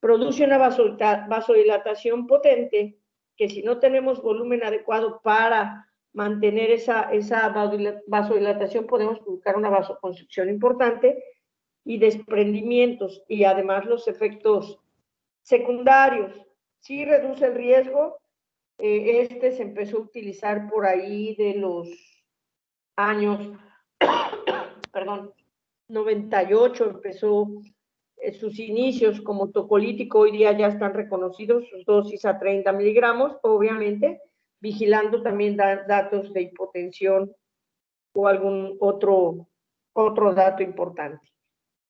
Speaker 1: produce una vasodilatación potente que si no tenemos volumen adecuado para mantener esa vasodilatación, podemos provocar una vasoconstricción importante y desprendimientos, y además los efectos secundarios. Sí reduce el riesgo. Este se empezó a utilizar por ahí de los años, perdón, 98 empezó sus inicios como tocolítico. Hoy día ya están reconocidos sus dosis a 30 miligramos, obviamente, vigilando también datos de hipotensión o algún otro dato importante.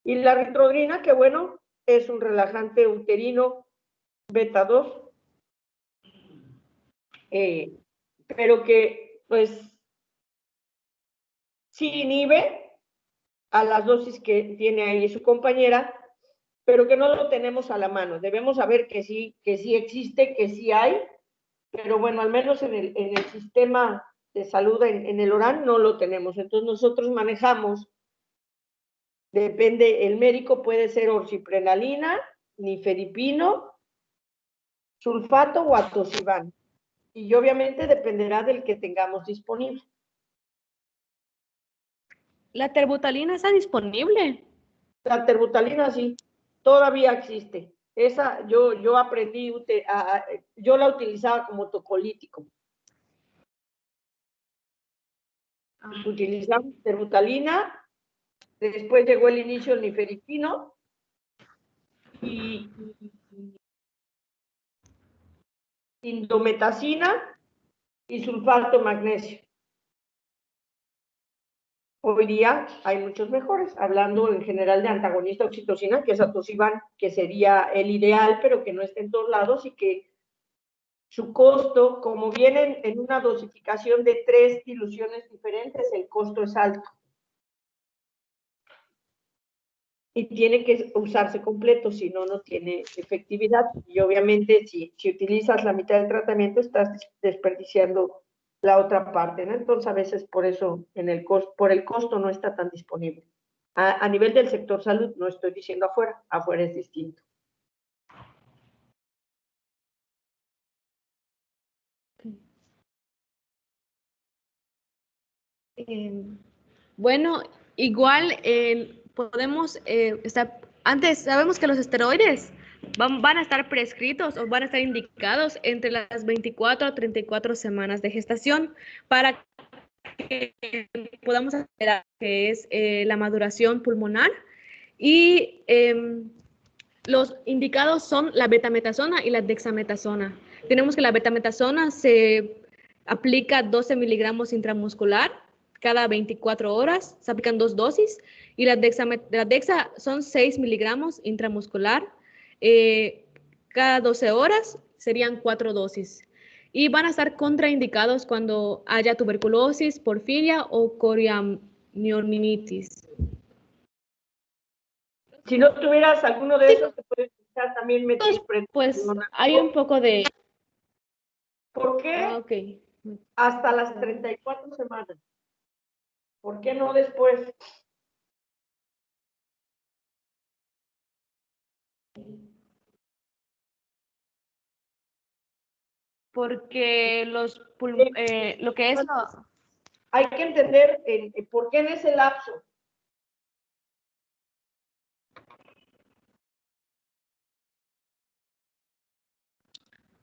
Speaker 1: Y la ritrodrina, que bueno, es un relajante uterino beta 2, pero que pues sí inhibe a las dosis que tiene ahí su compañera, pero que no lo tenemos a la mano. Debemos saber que sí existe, que sí hay, pero bueno, al menos en el sistema de salud, en el ORAN, no lo tenemos. Entonces nosotros manejamos, depende, el médico puede ser orciprenalina, nifedipino, sulfato o atosiban. Y obviamente dependerá del que tengamos disponible.
Speaker 2: ¿La terbutalina está disponible?
Speaker 1: La terbutalina sí, todavía existe. Esa yo aprendí, yo la utilizaba como tocolítico. Utilizamos terbutalina, después llegó el inicio del nifedipino y indometacina y sulfato magnesio. Hoy día hay muchos mejores, hablando en general de antagonista oxitocina, que es atosiban, que sería el ideal, pero que no está en todos lados y que su costo, como vienen en una dosificación de 3 diluciones diferentes, el costo es alto. Y tiene que usarse completo, si no, no tiene efectividad. Y obviamente, si utilizas la mitad del tratamiento, estás desperdiciando la otra parte, ¿no? Entonces, a veces por eso, por el costo no está tan disponible. A nivel del sector salud, no estoy diciendo afuera es distinto.
Speaker 2: Bueno, igual podemos antes sabemos que los esteroides van a estar prescritos o van a estar indicados entre las 24 a 34 semanas de gestación para que podamos esperar que es la maduración pulmonar, y los indicados son la betametasona y la dexametasona. Tenemos que la betametasona se aplica 12 miligramos intramuscular cada 24 horas, se aplican 2 dosis, y la dexa son 6 miligramos intramuscular cada 12 horas, serían 4 dosis. Y van a estar contraindicados cuando haya tuberculosis, porfiria o coriamnionitis.
Speaker 1: Si no tuvieras alguno de esos, te puedes utilizar también metilprednisolona.
Speaker 2: Pues hay un poco de...
Speaker 1: ¿Por qué?
Speaker 2: Okay.
Speaker 1: Hasta las 34 semanas. ¿Por qué no después?
Speaker 2: Porque lo que es...
Speaker 1: Hay que entender por qué en ese lapso.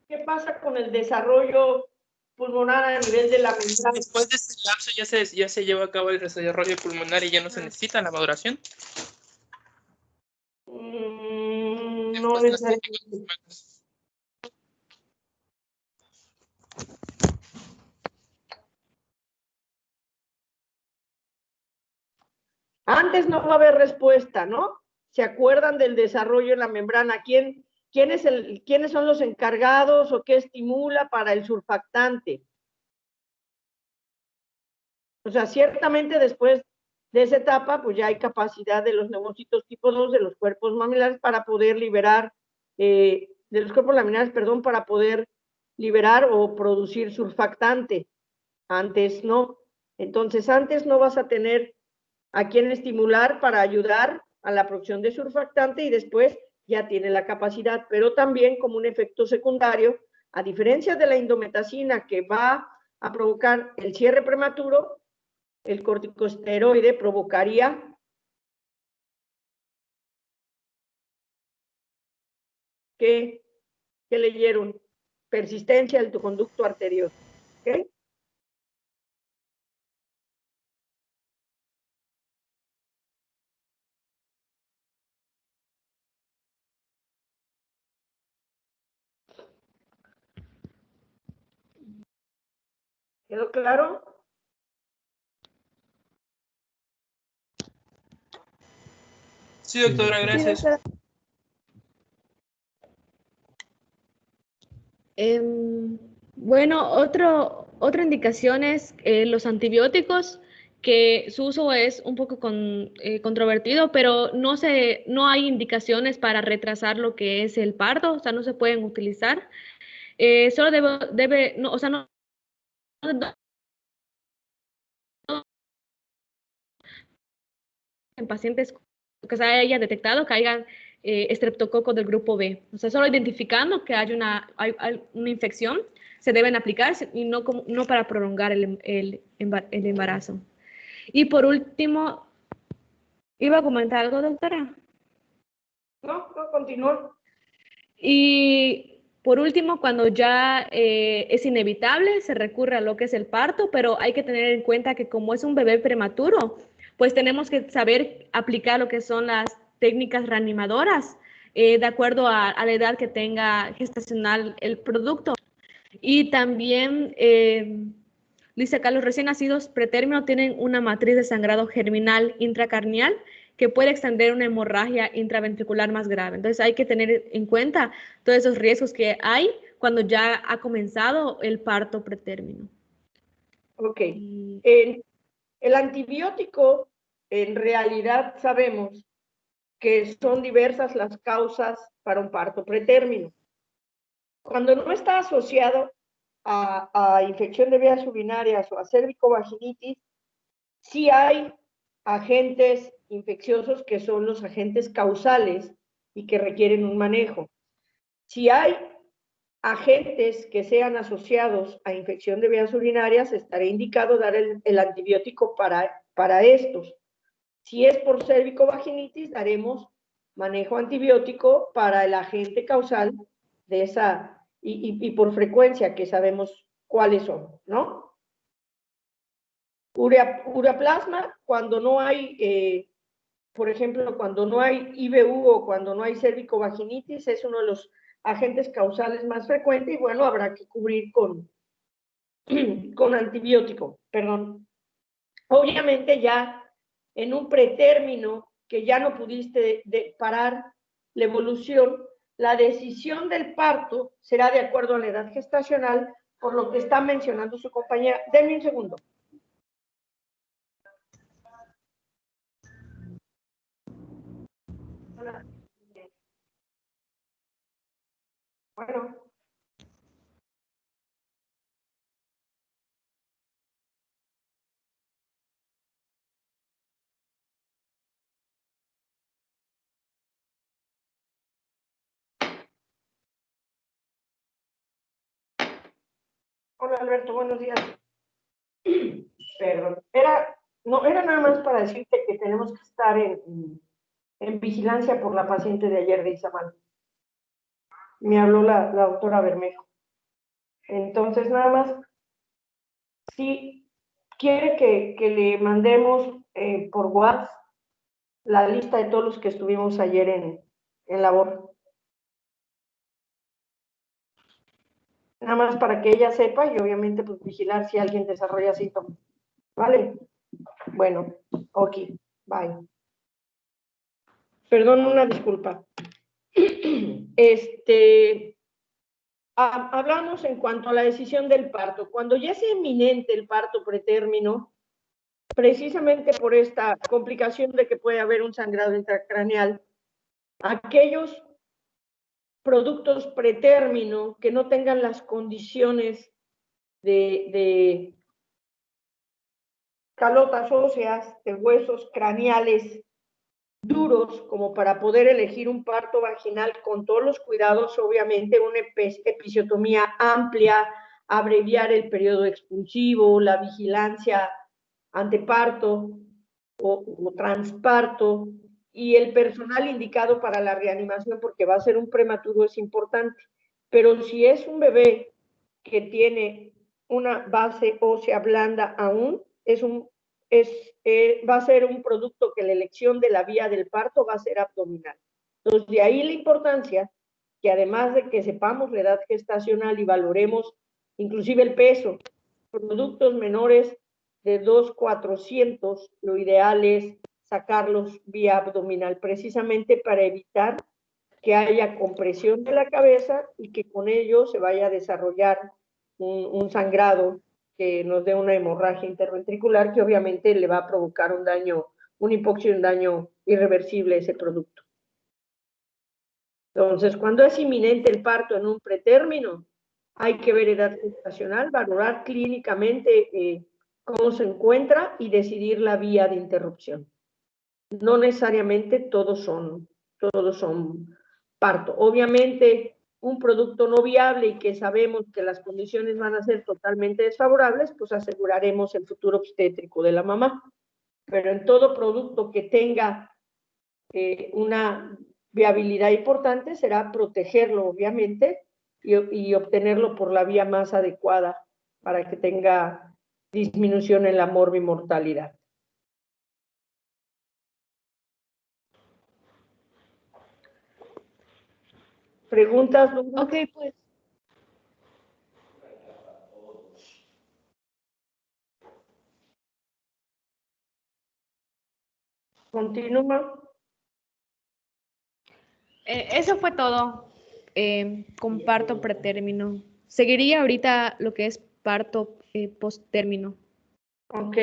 Speaker 1: ¿Qué pasa con el desarrollo pulmonar a nivel de la membrana?
Speaker 6: Después de este lapso ya se lleva a cabo el desarrollo pulmonar y ya no se necesita la maduración.
Speaker 1: No necesariamente. Antes no va a haber respuesta, ¿no? ¿Se acuerdan del desarrollo en la membrana? ¿Quiénes son los encargados o qué estimula para el surfactante? O sea, ciertamente después de esa etapa, pues ya hay capacidad de los neumocitos tipo 2, de los cuerpos mamilares, para poder liberar, de los cuerpos laminares, perdón, para poder liberar o producir surfactante. Antes no. Entonces, antes no vas a tener a quién estimular para ayudar a la producción de surfactante, y después ya tiene la capacidad, pero también como un efecto secundario, a diferencia de la indometacina, que va a provocar el cierre prematuro, el corticosteroide provocaría ¿qué leyeron? Persistencia del conducto arterioso. ¿Ok? ¿Quedó claro?
Speaker 6: Sí, doctora, gracias.
Speaker 2: Bueno, otra indicación es los antibióticos, que su uso es un poco controvertido, pero no hay indicaciones para retrasar lo que es el parto, o sea, no se pueden utilizar. Solo no, o sea, no en pacientes que se haya detectado que hayan estreptococo del grupo B. O sea, solo identificando que hay una infección, se deben aplicar y no para prolongar el embarazo. Y por último, ¿iba a comentar algo, doctora?
Speaker 1: No, continúo.
Speaker 2: Y por último, cuando ya es inevitable, se recurre a lo que es el parto, pero hay que tener en cuenta que como es un bebé prematuro, pues tenemos que saber aplicar lo que son las técnicas reanimadoras de acuerdo a la edad que tenga gestacional el producto. Y también, dice acá, los recién nacidos pretérmino tienen una matriz de sangrado germinal intracarnial que puede extender una hemorragia intraventricular más grave. Entonces hay que tener en cuenta todos esos riesgos que hay cuando ya ha comenzado el parto pretérmino.
Speaker 1: Ok. El antibiótico, en realidad sabemos que son diversas las causas para un parto pretérmino. Cuando no está asociado a infección de vías urinarias o a cervicovaginitis, sí hay agentes infecciosos que son los agentes causales y que requieren un manejo. Si hay agentes que sean asociados a infección de vías urinarias, estará indicado dar el antibiótico para estos. Si es por cervicovaginitis, daremos manejo antibiótico para el agente causal de esa, y por frecuencia, que sabemos cuáles son, ¿no? Ureaplasma, cuando no hay, por ejemplo, cuando no hay IBU o cuando no hay cervicovaginitis, es uno de los agentes causales más frecuentes y bueno, habrá que cubrir con antibiótico, perdón. Obviamente ya en un pretérmino que ya no pudiste parar la evolución, la decisión del parto será de acuerdo a la edad gestacional, por lo que está mencionando su compañera. Denme un segundo. Hola. Bueno. Hola Alberto, buenos días. Perdón, era nada más para decirte que tenemos que estar en vigilancia por la paciente de ayer de Izamal. Me habló la doctora Bermejo. Entonces, nada más, si quiere que le mandemos por WhatsApp la lista de todos los que estuvimos ayer en labor. Nada más para que ella sepa y obviamente pues vigilar si alguien desarrolla síntomas. ¿Vale? Bueno, ok, bye. Perdón, una disculpa. Hablamos en cuanto a la decisión del parto. Cuando ya es inminente el parto pretérmino, precisamente por esta complicación de que puede haber un sangrado intracraneal, aquellos productos pretérmino que no tengan las condiciones de calotas óseas, de huesos craneales duros, como para poder elegir un parto vaginal con todos los cuidados, obviamente una episiotomía amplia, abreviar el periodo expulsivo, la vigilancia anteparto o transparto, y el personal indicado para la reanimación, porque va a ser un prematuro, es importante. Pero si es un bebé que tiene una base ósea blanda aún, va a ser un producto que la elección de la vía del parto va a ser abdominal. Entonces, de ahí la importancia que además de que sepamos la edad gestacional y valoremos inclusive el peso, productos menores de 2,400, lo ideal es sacarlos vía abdominal, precisamente para evitar que haya compresión de la cabeza y que con ello se vaya a desarrollar un sangrado que nos dé una hemorragia interventricular que obviamente le va a provocar un daño, una hipoxia y un daño irreversible a ese producto. Entonces, cuando es inminente el parto en un pretérmino, hay que ver edad gestacional, valorar clínicamente cómo se encuentra y decidir la vía de interrupción. No necesariamente todos son parto. Obviamente, un producto no viable y que sabemos que las condiciones van a ser totalmente desfavorables, pues aseguraremos el futuro obstétrico de la mamá. Pero en todo producto que tenga una viabilidad importante será protegerlo, obviamente, y obtenerlo por la vía más adecuada para que tenga disminución en la morbimortalidad. ¿Preguntas, Luna?
Speaker 2: Ok, pues.
Speaker 1: Continúa.
Speaker 2: Eso fue todo con parto pretérmino. Seguiría ahorita lo que es parto posttérmino.
Speaker 1: Ok.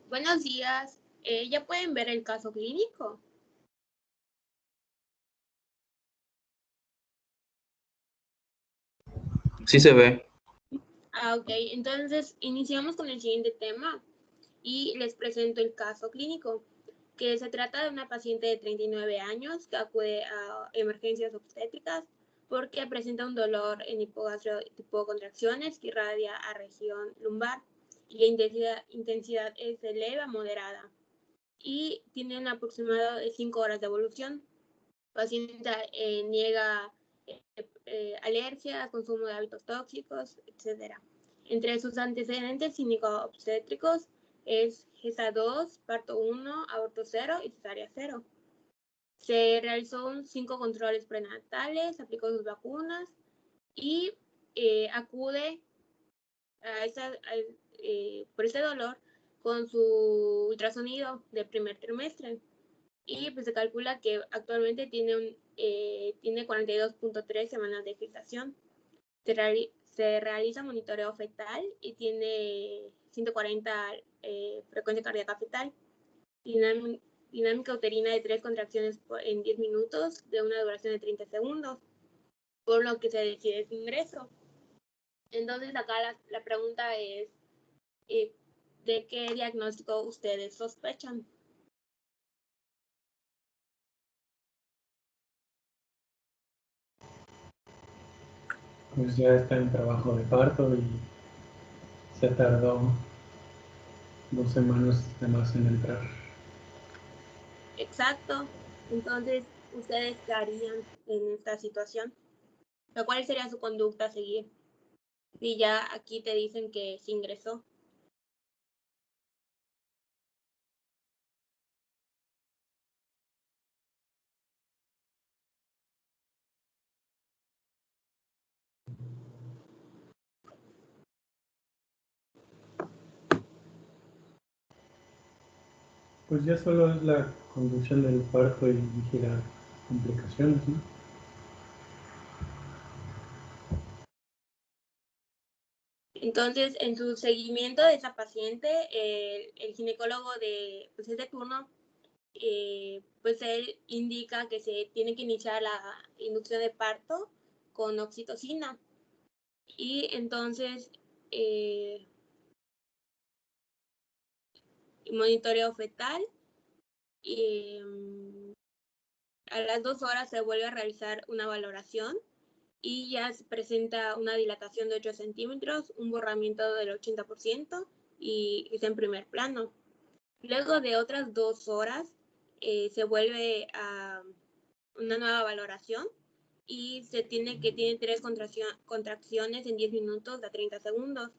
Speaker 9: Buenos días. ¿Ya pueden ver el caso clínico?
Speaker 6: Sí se ve.
Speaker 9: Ok. Entonces iniciamos con el siguiente tema y les presento el caso clínico, que se trata de una paciente de 39 años que acude a emergencias obstétricas porque presenta un dolor en hipogastrio tipo contracciones que irradia a región lumbar y la intensidad es de leve a moderada y tiene un aproximado de 5 horas de evolución. La paciente niega alergia, consumo de hábitos tóxicos, etc. Entre sus antecedentes clínico-obstétricos es GESA 2, parto 1, aborto 0 y cesárea 0. Se realizó 5 controles prenatales, aplicó sus vacunas y acude por ese dolor con su ultrasonido de primer trimestre. Y pues se calcula que actualmente tiene 42.3 semanas de gestación. Se realiza monitoreo fetal y tiene 140 frecuencia cardíaca fetal. Dinámica uterina de 3 contracciones en 10 minutos de una duración de 30 segundos, por lo que se decide su ingreso. Entonces acá la pregunta es, ¿de qué diagnóstico ustedes sospechan?
Speaker 8: Pues ya está en trabajo de parto y se tardó 2 semanas de más en entrar.
Speaker 9: Exacto. Entonces, ¿ustedes qué harían en esta situación? ¿Cuál sería su conducta a seguir? Si ya aquí te dicen que se ingresó.
Speaker 8: Pues ya solo es la conducción del parto y vigilar complicaciones, ¿no?
Speaker 9: Entonces, en su seguimiento de esa paciente, el ginecólogo pues es de turno pues él indica que se tiene que iniciar la inducción de parto con oxitocina. Y entonces, monitoreo fetal, y a las 2 horas se vuelve a realizar una valoración y ya se presenta una dilatación de 8 centímetros, un borramiento del 80% y está en primer plano. Luego de otras 2 horas se vuelve a una nueva valoración y se tiene 3 contracciones en 10 minutos a 30 segundos,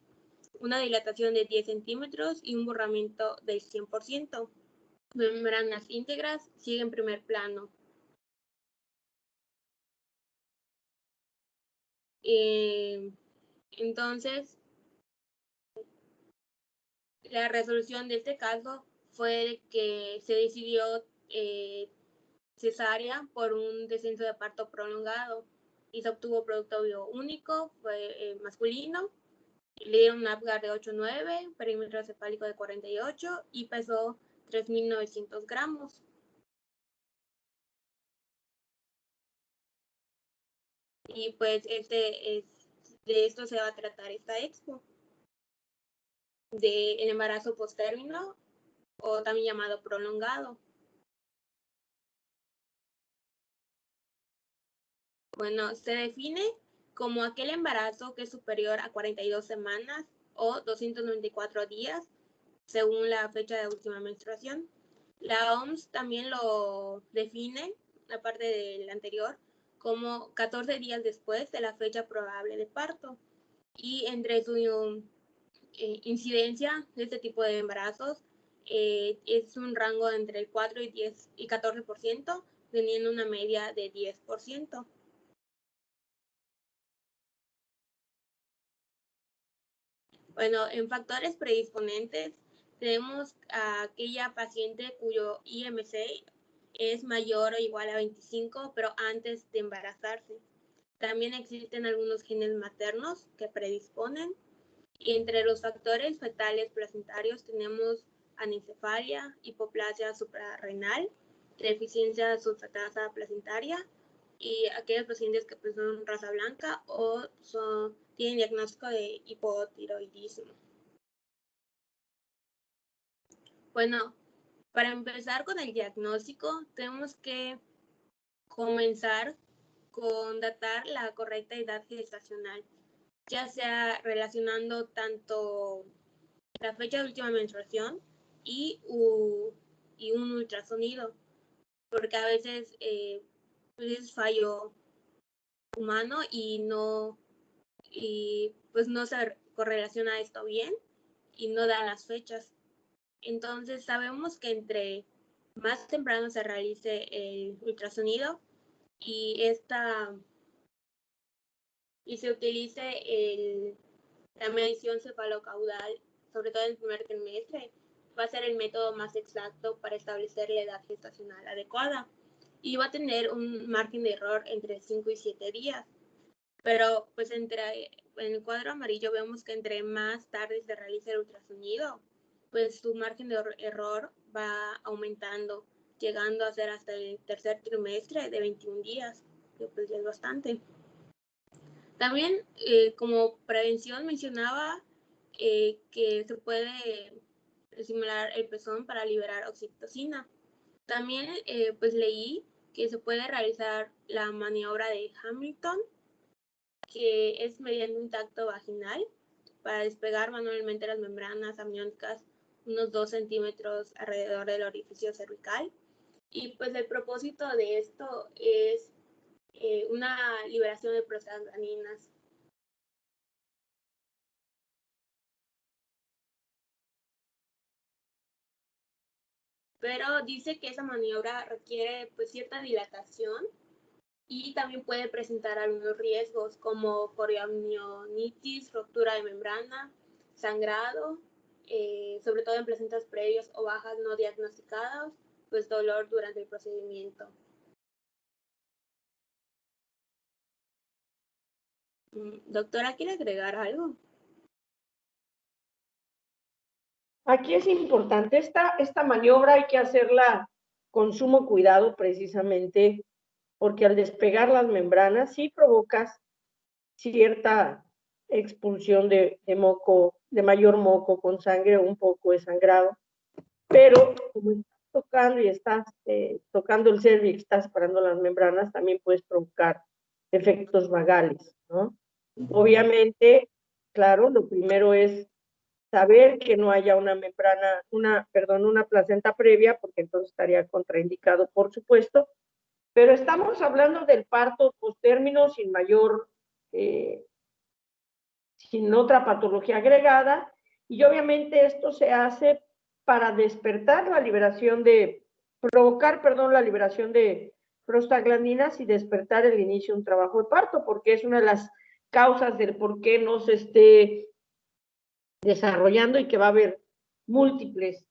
Speaker 9: una dilatación de 10 centímetros y un borramiento del 100%. Membranas íntegras, sigue en primer plano. Entonces, la resolución de este caso fue que se decidió cesárea por un descenso de parto prolongado y se obtuvo producto bioúnico, fue masculino, le dieron un Apgar de 8,9, perímetro cefálico de 48 y pesó 3.900 gramos. Y pues de esto se va a tratar esta expo, del embarazo postérmino o también llamado prolongado. Bueno, se define como aquel embarazo que es superior a 42 semanas o 294 días, según la fecha de última menstruación. La OMS también lo define, aparte del anterior, como 14 días después de la fecha probable de parto. Y entre su incidencia de este tipo de embarazos es un rango entre el 4 y 14%, teniendo una media de 10%. Bueno, en factores predisponentes tenemos a aquella paciente cuyo IMC es mayor o igual a 25, pero antes de embarazarse. También existen algunos genes maternos que predisponen. Y entre los factores fetales placentarios tenemos anencefalia, hipoplasia suprarrenal, deficiencia sulfatasa placentaria y aquellos pacientes que pues, son raza blanca o tienen diagnóstico de hipotiroidismo. Bueno, para empezar con el diagnóstico, tenemos que comenzar con datar la correcta edad gestacional, ya sea relacionando tanto la fecha de última menstruación y un ultrasonido, porque a veces es fallo humano y pues no se correlaciona esto bien y no da las fechas. Entonces sabemos que entre más temprano se realice el ultrasonido y se utilice la medición cefalocaudal, sobre todo en el primer trimestre, va a ser el método más exacto para establecer la edad gestacional adecuada y va a tener un margen de error entre 5 y 7 días. Pero pues en el cuadro amarillo vemos que entre más tarde se realice el ultrasonido, pues su margen de error va aumentando, llegando a ser hasta el tercer trimestre de 21 días, que pues ya es bastante. También como prevención mencionaba que se puede estimular el pezón para liberar oxitocina. También pues leí que se puede realizar la maniobra de Hamilton, que es mediante un tacto vaginal para despegar manualmente las membranas amnióticas unos 2 centímetros alrededor del orificio cervical. Y pues el propósito de esto es una liberación de prostaglandinas. Pero dice que esa maniobra requiere pues cierta dilatación y también puede presentar algunos riesgos como corioamnionitis, ruptura de membrana, sangrado, sobre todo en placentas previas o bajas no diagnosticadas, pues dolor durante el procedimiento. Doctora, ¿quiere agregar algo?
Speaker 1: Aquí es importante, esta maniobra hay que hacerla con sumo cuidado precisamente porque al despegar las membranas sí provocas cierta expulsión de moco, de mayor moco con sangre o un poco de sangrado, pero como estás tocando y estás tocando el cervix, estás separando las membranas, también puedes provocar efectos vagales, ¿no? Obviamente, claro, lo primero es saber que no haya una membrana, una placenta previa, porque entonces estaría contraindicado, por supuesto, pero estamos hablando del parto postérmino sin mayor, sin otra patología agregada, y obviamente esto se hace para despertar la liberación de, provocar, perdón, la liberación de prostaglandinas y despertar el inicio de un trabajo de parto, porque es una de las causas del por qué no se esté desarrollando y que va a haber múltiples.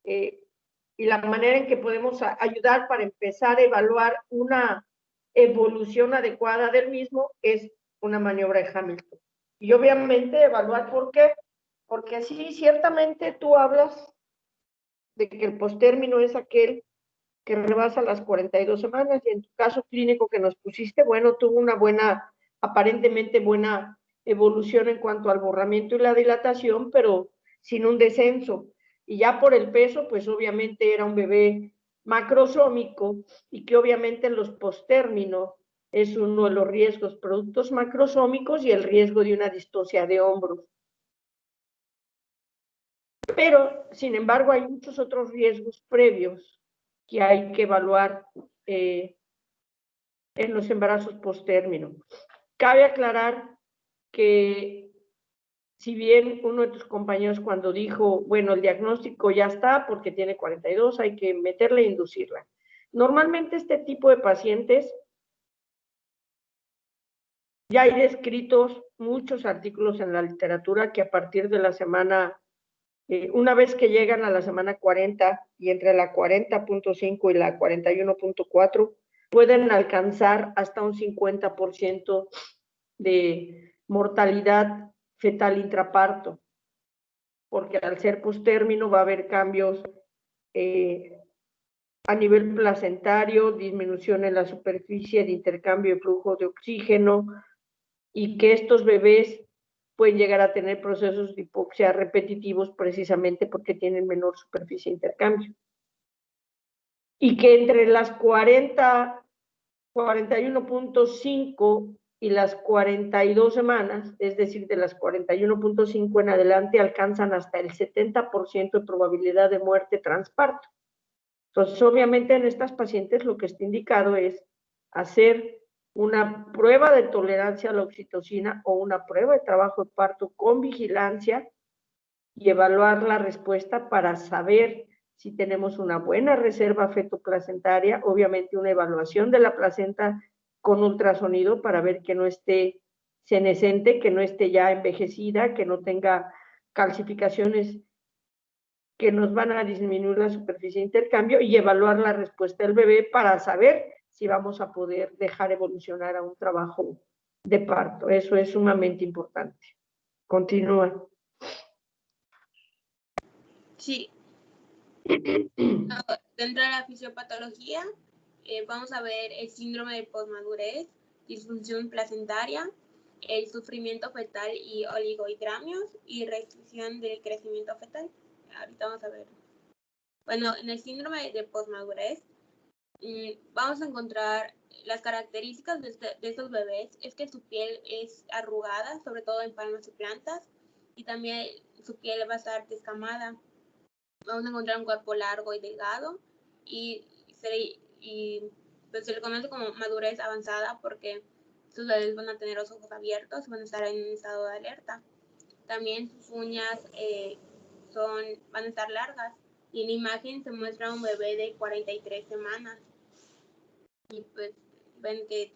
Speaker 1: Y la manera en que podemos ayudar para empezar a evaluar una evolución adecuada del mismo es una maniobra de Hamilton. Y obviamente evaluar por qué, porque sí, ciertamente tú hablas de que el postérmino es aquel que rebasa las 42 semanas y en tu caso clínico que nos pusiste, bueno, tuvo una buena, aparentemente buena evolución en cuanto al borramiento y la dilatación, pero sin un descenso. Y ya por el peso, pues obviamente era un bebé macrosómico y que obviamente en los postérminos es uno de los riesgos, productos macrosómicos y el riesgo de una distocia de hombros. Pero, sin embargo, hay muchos otros riesgos previos que hay que evaluar en los embarazos postérmino. Cabe aclarar que si bien uno de tus compañeros cuando dijo, bueno, el diagnóstico ya está porque tiene 42, hay que meterle e inducirla. Normalmente este tipo de pacientes, ya hay descritos muchos artículos en la literatura que a partir de la semana, una vez que llegan a la semana 40 y entre la 40.5 y la 41.4, pueden alcanzar hasta un 50% de mortalidad fetal intraparto, porque al ser postérmino va a haber cambios a nivel placentario, disminución en la superficie de intercambio de flujo de oxígeno, y que estos bebés pueden llegar a tener procesos de hipoxia repetitivos precisamente porque tienen menor superficie de intercambio. Y que entre las 41.5 y las 42 semanas, es decir, de las 41.5 en adelante, alcanzan hasta el 70% de probabilidad de muerte transparto. Entonces, obviamente en estas pacientes lo que está indicado es hacer una prueba de tolerancia a la oxitocina o una prueba de trabajo de parto con vigilancia y evaluar la respuesta para saber si tenemos una buena reserva fetoplacentaria, obviamente una evaluación de la placenta con ultrasonido para ver que no esté senescente, que no esté ya envejecida, que no tenga calcificaciones que nos van a disminuir la superficie de intercambio y evaluar la respuesta del bebé para saber si vamos a poder dejar evolucionar a un trabajo de parto. Eso es sumamente importante. Continúa.
Speaker 9: Sí. Dentro de la fisiopatología, vamos a ver el síndrome de posmadurez, disfunción placentaria, el sufrimiento fetal y oligohidramios y restricción del crecimiento fetal. Ahorita vamos a ver. Bueno, en el síndrome de posmadurez vamos a encontrar las características de estos bebés es que su piel es arrugada, sobre todo en palmas y plantas, y también su piel va a estar descamada. Vamos a encontrar un cuerpo largo y delgado y pues se le conoce como madurez avanzada porque sus bebés van a tener los ojos abiertos, van a estar en un estado de alerta. También sus uñas van a estar largas y en la imagen se muestra un bebé de 43 semanas y pues ven que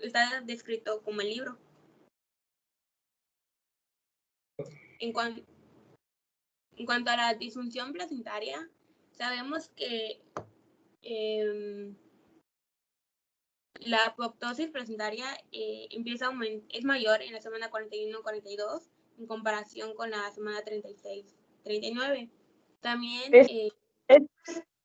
Speaker 9: está descrito como el libro. En cuanto a la disfunción placentaria, sabemos que la apoptosis placentaria es mayor en la semana 41-42 en comparación con la semana 36-39. También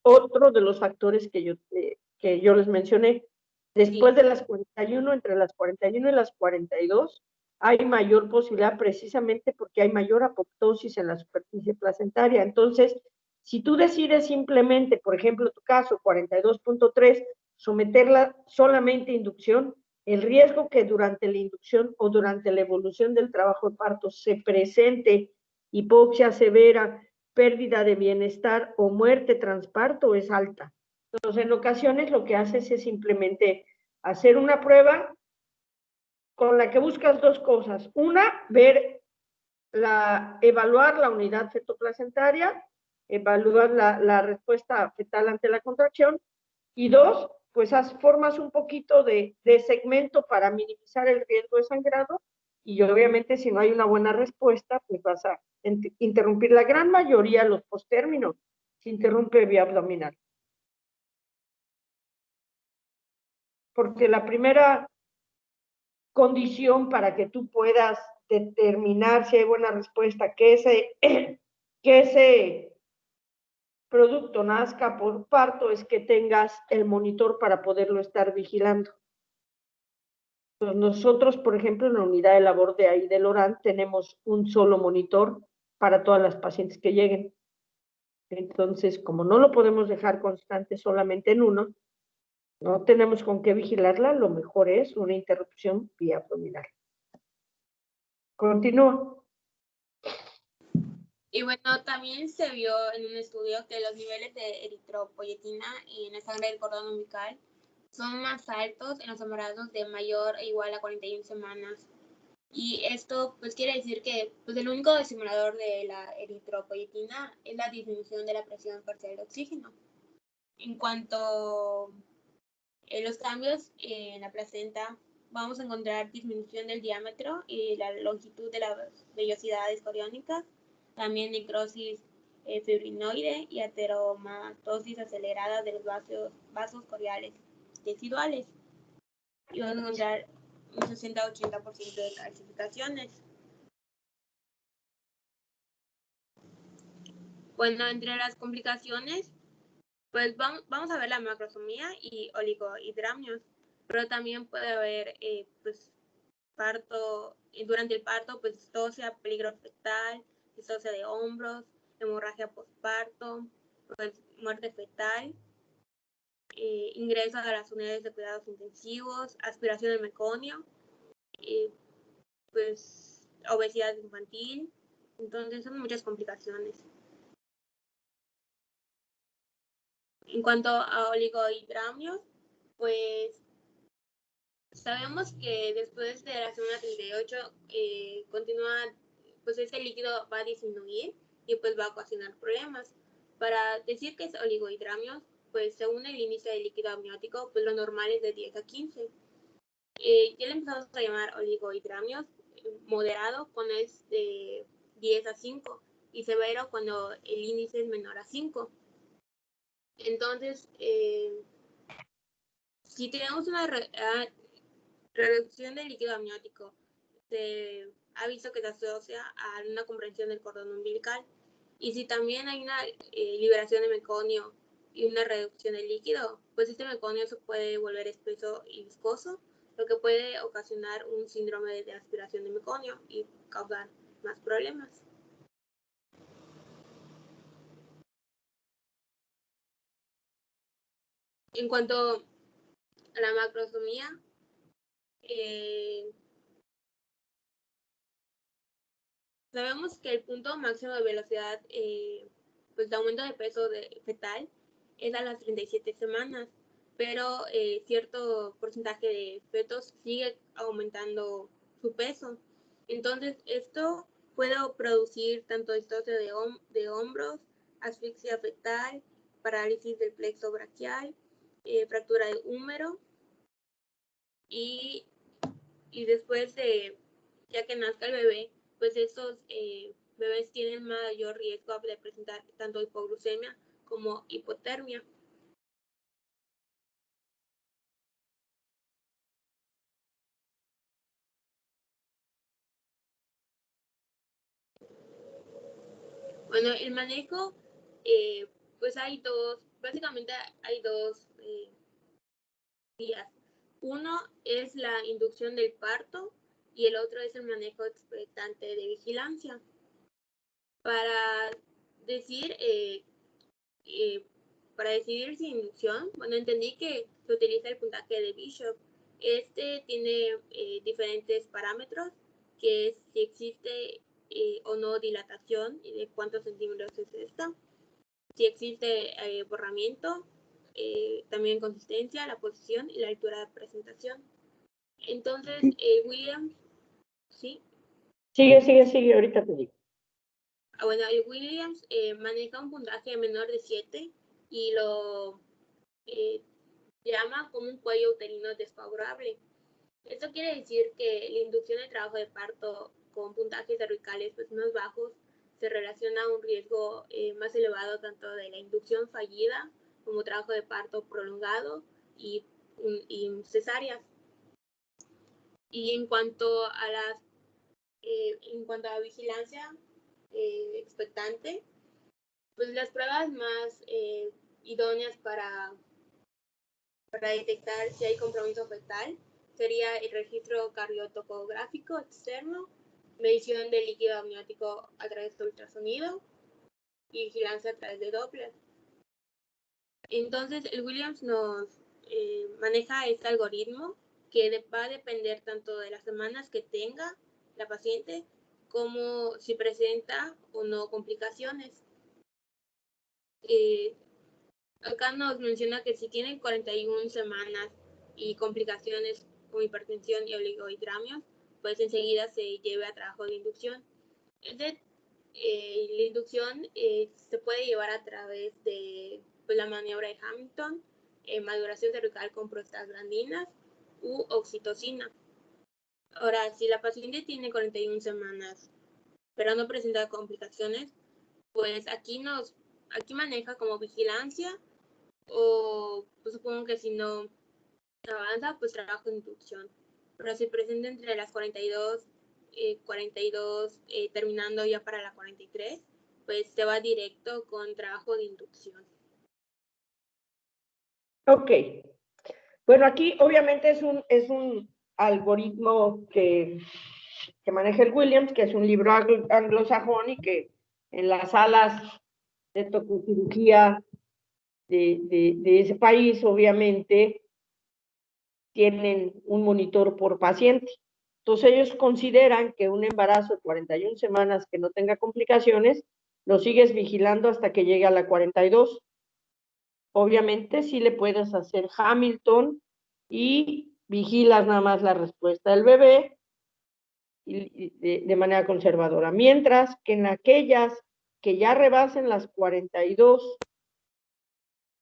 Speaker 1: otro de los factores que yo les mencioné. Después
Speaker 9: Sí.
Speaker 1: de las 41, entre las 41 y las 42, hay mayor posibilidad precisamente porque hay mayor apoptosis en la superficie placentaria. Entonces, si tú decides simplemente, por ejemplo, tu caso 42.3, someterla solamente a inducción, el riesgo que durante la inducción o durante la evolución del trabajo de parto se presente hipoxia severa, pérdida de bienestar o muerte transparto es alta. Entonces, en ocasiones lo que haces es simplemente hacer una prueba con la que buscas dos cosas. Una, evaluar la unidad fetoplacentaria, evaluar la respuesta fetal ante la contracción. Y dos, pues formas un poquito de segmento para minimizar el riesgo de sangrado. Y obviamente si no hay una buena respuesta, pues vas a interrumpir. La gran mayoría, los postérminos, se interrumpe vía abdominal. Porque la primera condición para que tú puedas determinar si hay buena respuesta, que ese producto nazca por parto, es que tengas el monitor para poderlo estar vigilando. Entonces, nosotros, por ejemplo, en la unidad de labor de ahí del ORAN, tenemos un solo monitor para todas las pacientes que lleguen. Entonces, como no lo podemos dejar constante solamente en uno, no tenemos con qué vigilarla, lo mejor es una interrupción vía abdominal. Continúa.
Speaker 9: Y bueno, también se vio en un estudio que los niveles de eritropoyetina en la sangre del cordón umbilical son más altos en los embarazos de mayor e igual a 41 semanas. Y esto pues quiere decir que pues, el único estimulador de la eritropoyetina es la disminución de la presión parcial de oxígeno. En cuanto a los cambios en la placenta, vamos a encontrar disminución del diámetro y la longitud de las vellosidades coriónicas, también necrosis fibrinoide y ateromatosis acelerada de los vasos coriales residuales. Y vamos a encontrar un 60-80% de calcificaciones. Bueno, entre las complicaciones, pues vamos a ver la macrosomía y oligohidramnios, pero también puede haber pues parto, durante el parto, pues distocia, peligro fetal, distocia de hombros, hemorragia postparto, pues muerte fetal, ingreso a las unidades de cuidados intensivos, aspiración de meconio, pues obesidad infantil. Entonces son muchas complicaciones. En cuanto a oligohidramnios, pues sabemos que después de la semana 38 continúa, pues este líquido va a disminuir y pues va a ocasionar problemas. Para decir que es oligohidramnios, pues según el índice de líquido amniótico, pues lo normal es de 10 a 15. Ya le empezamos a llamar oligohidramnios, moderado cuando es de 10 a 5 y severo cuando el índice es menor a 5. Entonces, si tenemos una reducción del líquido amniótico, se ha visto que se asocia a una comprensión del cordón umbilical. Y si también hay una liberación de meconio y una reducción del líquido, pues este meconio se puede volver espeso y viscoso, lo que puede ocasionar un síndrome de aspiración de meconio y causar más problemas. En cuanto a la macrosomía, sabemos que el punto máximo de velocidad, pues de aumento de peso fetal es a las 37 semanas, pero cierto porcentaje de fetos sigue aumentando su peso. Entonces, esto puede producir tanto distocia de hombros, asfixia fetal, parálisis del plexo braquial, fractura de húmero y después de, ya que nazca el bebé, pues estos bebés tienen mayor riesgo de presentar tanto hipoglucemia como hipotermia. Bueno, el manejo, pues hay dos básicamente hay dos vías. Uno es la inducción del parto y el otro es el manejo expectante de vigilancia. Para decidir si inducción, bueno, entendí que se utiliza el puntaje de Bishop. Este tiene diferentes parámetros, que es si existe o no dilatación y de cuántos centímetros es esta, si existe borramiento, también consistencia, la posición y la altura de presentación. Entonces, Williams, ¿sí?
Speaker 1: Sigue, ahorita te digo.
Speaker 9: Bueno, Williams maneja un puntaje menor de 7 y lo llama como un cuello uterino desfavorable. Esto quiere decir que la inducción de trabajo de parto con puntajes cervicales pues, más bajos se relaciona a un riesgo más elevado tanto de la inducción fallida como trabajo de parto prolongado y cesáreas. Y en cuanto a la vigilancia expectante, pues las pruebas más idóneas para detectar si hay compromiso fetal sería el registro cardiotocográfico externo, medición del líquido amniótico a través de ultrasonido y vigilancia a través de Doppler. Entonces, el Williams nos maneja este algoritmo que va a depender tanto de las semanas que tenga la paciente como si presenta o no complicaciones. Acá nos menciona que si tienen 41 semanas y complicaciones como hipertensión y oligohidramias, pues enseguida se lleve a trabajo de inducción. La inducción se puede llevar a través de pues, la maniobra de Hamilton, maduración cervical con prostaglandinas u oxitocina. Ahora, si la paciente tiene 41 semanas, pero no presenta complicaciones, pues aquí maneja como vigilancia o pues supongo que si no avanza, pues trabajo de inducción. Pero si presenta entre las 42, terminando ya para la 43, pues se va directo con trabajo de inducción.
Speaker 1: Ok. Bueno, aquí obviamente es un algoritmo que maneja el Williams, que es un libro anglosajón y que en las salas de tococirugía de ese país, obviamente, tienen un monitor por paciente. Entonces ellos consideran que un embarazo de 41 semanas que no tenga complicaciones, lo sigues vigilando hasta que llegue a la 42. Obviamente sí le puedes hacer Hamilton y vigilas nada más la respuesta del bebé de manera conservadora. Mientras que en aquellas que ya rebasen las 42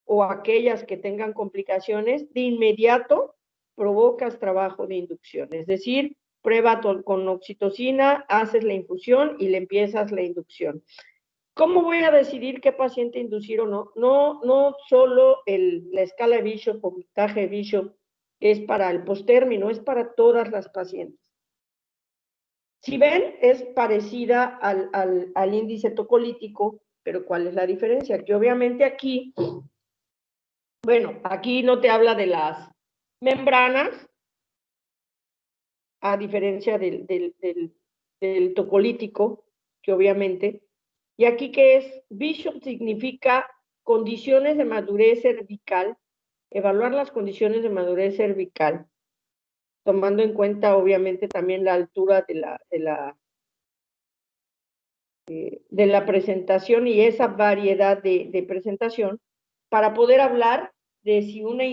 Speaker 1: o aquellas que tengan complicaciones, de inmediato provocas trabajo de inducción. Es decir, prueba con oxitocina, haces la infusión y le empiezas la inducción. ¿Cómo voy a decidir qué paciente inducir o no? No solo la escala de Bishop o puntaje de Bishop es para el postérmino, es para todas las pacientes. Si ven, es parecida al índice tocolítico, pero ¿cuál es la diferencia? Que obviamente aquí, bueno, aquí no te habla de las membranas, a diferencia del tocolítico, que obviamente, y aquí que es, Bishop significa condiciones de madurez cervical, evaluar las condiciones de madurez cervical, tomando en cuenta obviamente también la altura de la presentación y esa variedad de presentación, para poder hablar de si una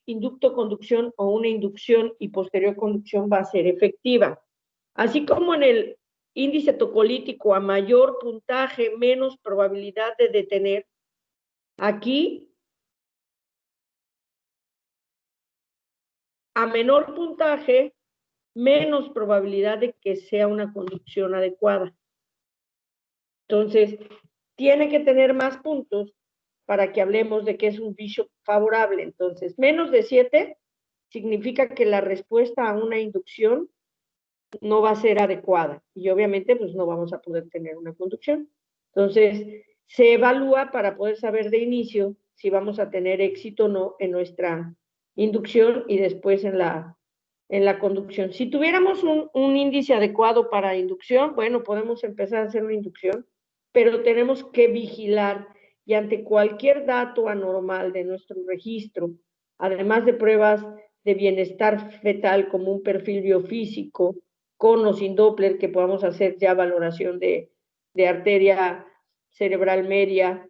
Speaker 1: inducto-conducción o una inducción y posterior conducción va a ser efectiva. Así como en el índice tocolítico, a mayor puntaje, menos probabilidad de detener, aquí, a menor puntaje, menos probabilidad de que sea una conducción adecuada. Entonces, tiene que tener más puntos para que hablemos de que es un Bishop favorable. Entonces, menos de 7 significa que la respuesta a una inducción no va a ser adecuada y obviamente pues no vamos a poder tener una conducción. Entonces, se evalúa para poder saber de inicio si vamos a tener éxito o no en nuestra inducción y después en la conducción. Si tuviéramos un índice adecuado para inducción, bueno, podemos empezar a hacer una inducción, pero tenemos que vigilar y ante cualquier dato anormal de nuestro registro, además de pruebas de bienestar fetal como un perfil biofísico, con o sin Doppler, que podamos hacer ya valoración de arteria cerebral media,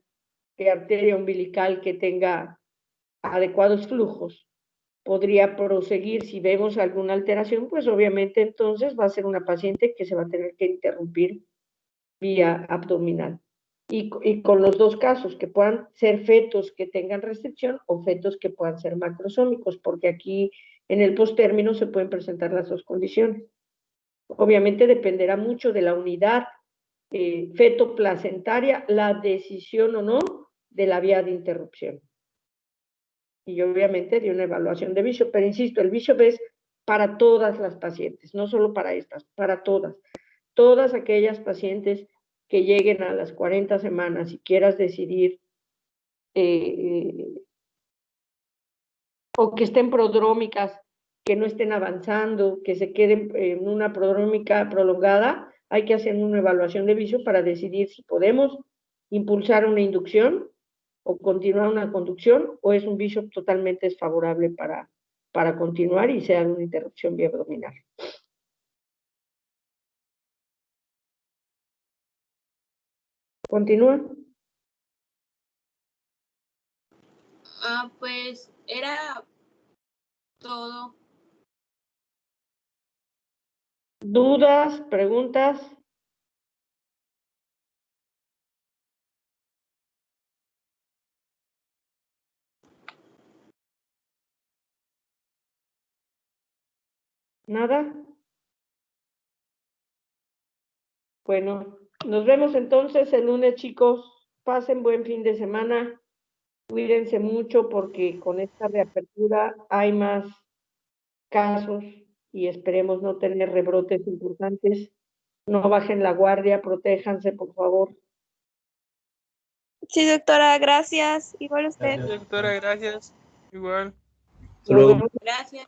Speaker 1: de arteria umbilical que tenga adecuados flujos, podría proseguir. Si vemos alguna alteración, pues obviamente entonces va a ser una paciente que se va a tener que interrumpir vía abdominal. Y con los dos casos, que puedan ser fetos que tengan restricción o fetos que puedan ser macrosómicos, porque aquí en el postérmino se pueden presentar las dos condiciones. Obviamente dependerá mucho de la unidad feto-placentaria, la decisión o no de la vía de interrupción. Y obviamente de una evaluación de Bishop, pero insisto, el Bishop es para todas las pacientes, no solo para estas, para todas aquellas pacientes que lleguen a las 40 semanas y quieras decidir o que estén prodrómicas, que no estén avanzando, que se queden en una prodrómica prolongada, hay que hacer una evaluación de Bishop para decidir si podemos impulsar una inducción o continuar una conducción, o es un Bishop totalmente desfavorable para continuar y sea una interrupción vía abdominal. Continúa.
Speaker 9: Pues era todo.
Speaker 1: ¿Dudas? ¿Preguntas? ¿Nada? Bueno, nos vemos entonces el lunes, chicos. Pasen buen fin de semana. Cuídense mucho porque con esta reapertura hay más casos y esperemos no tener rebrotes importantes. No bajen la guardia, protéjanse, por favor.
Speaker 7: Sí, doctora, gracias. Igual usted.
Speaker 8: Gracias.
Speaker 6: Doctora, gracias. Igual.
Speaker 4: Hasta luego.
Speaker 1: Nos vemos.
Speaker 9: Gracias.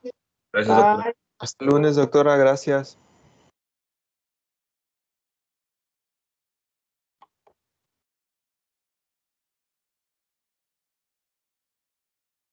Speaker 4: Gracias, doctor.
Speaker 1: Bye.
Speaker 5: Hasta el lunes, doctora, gracias.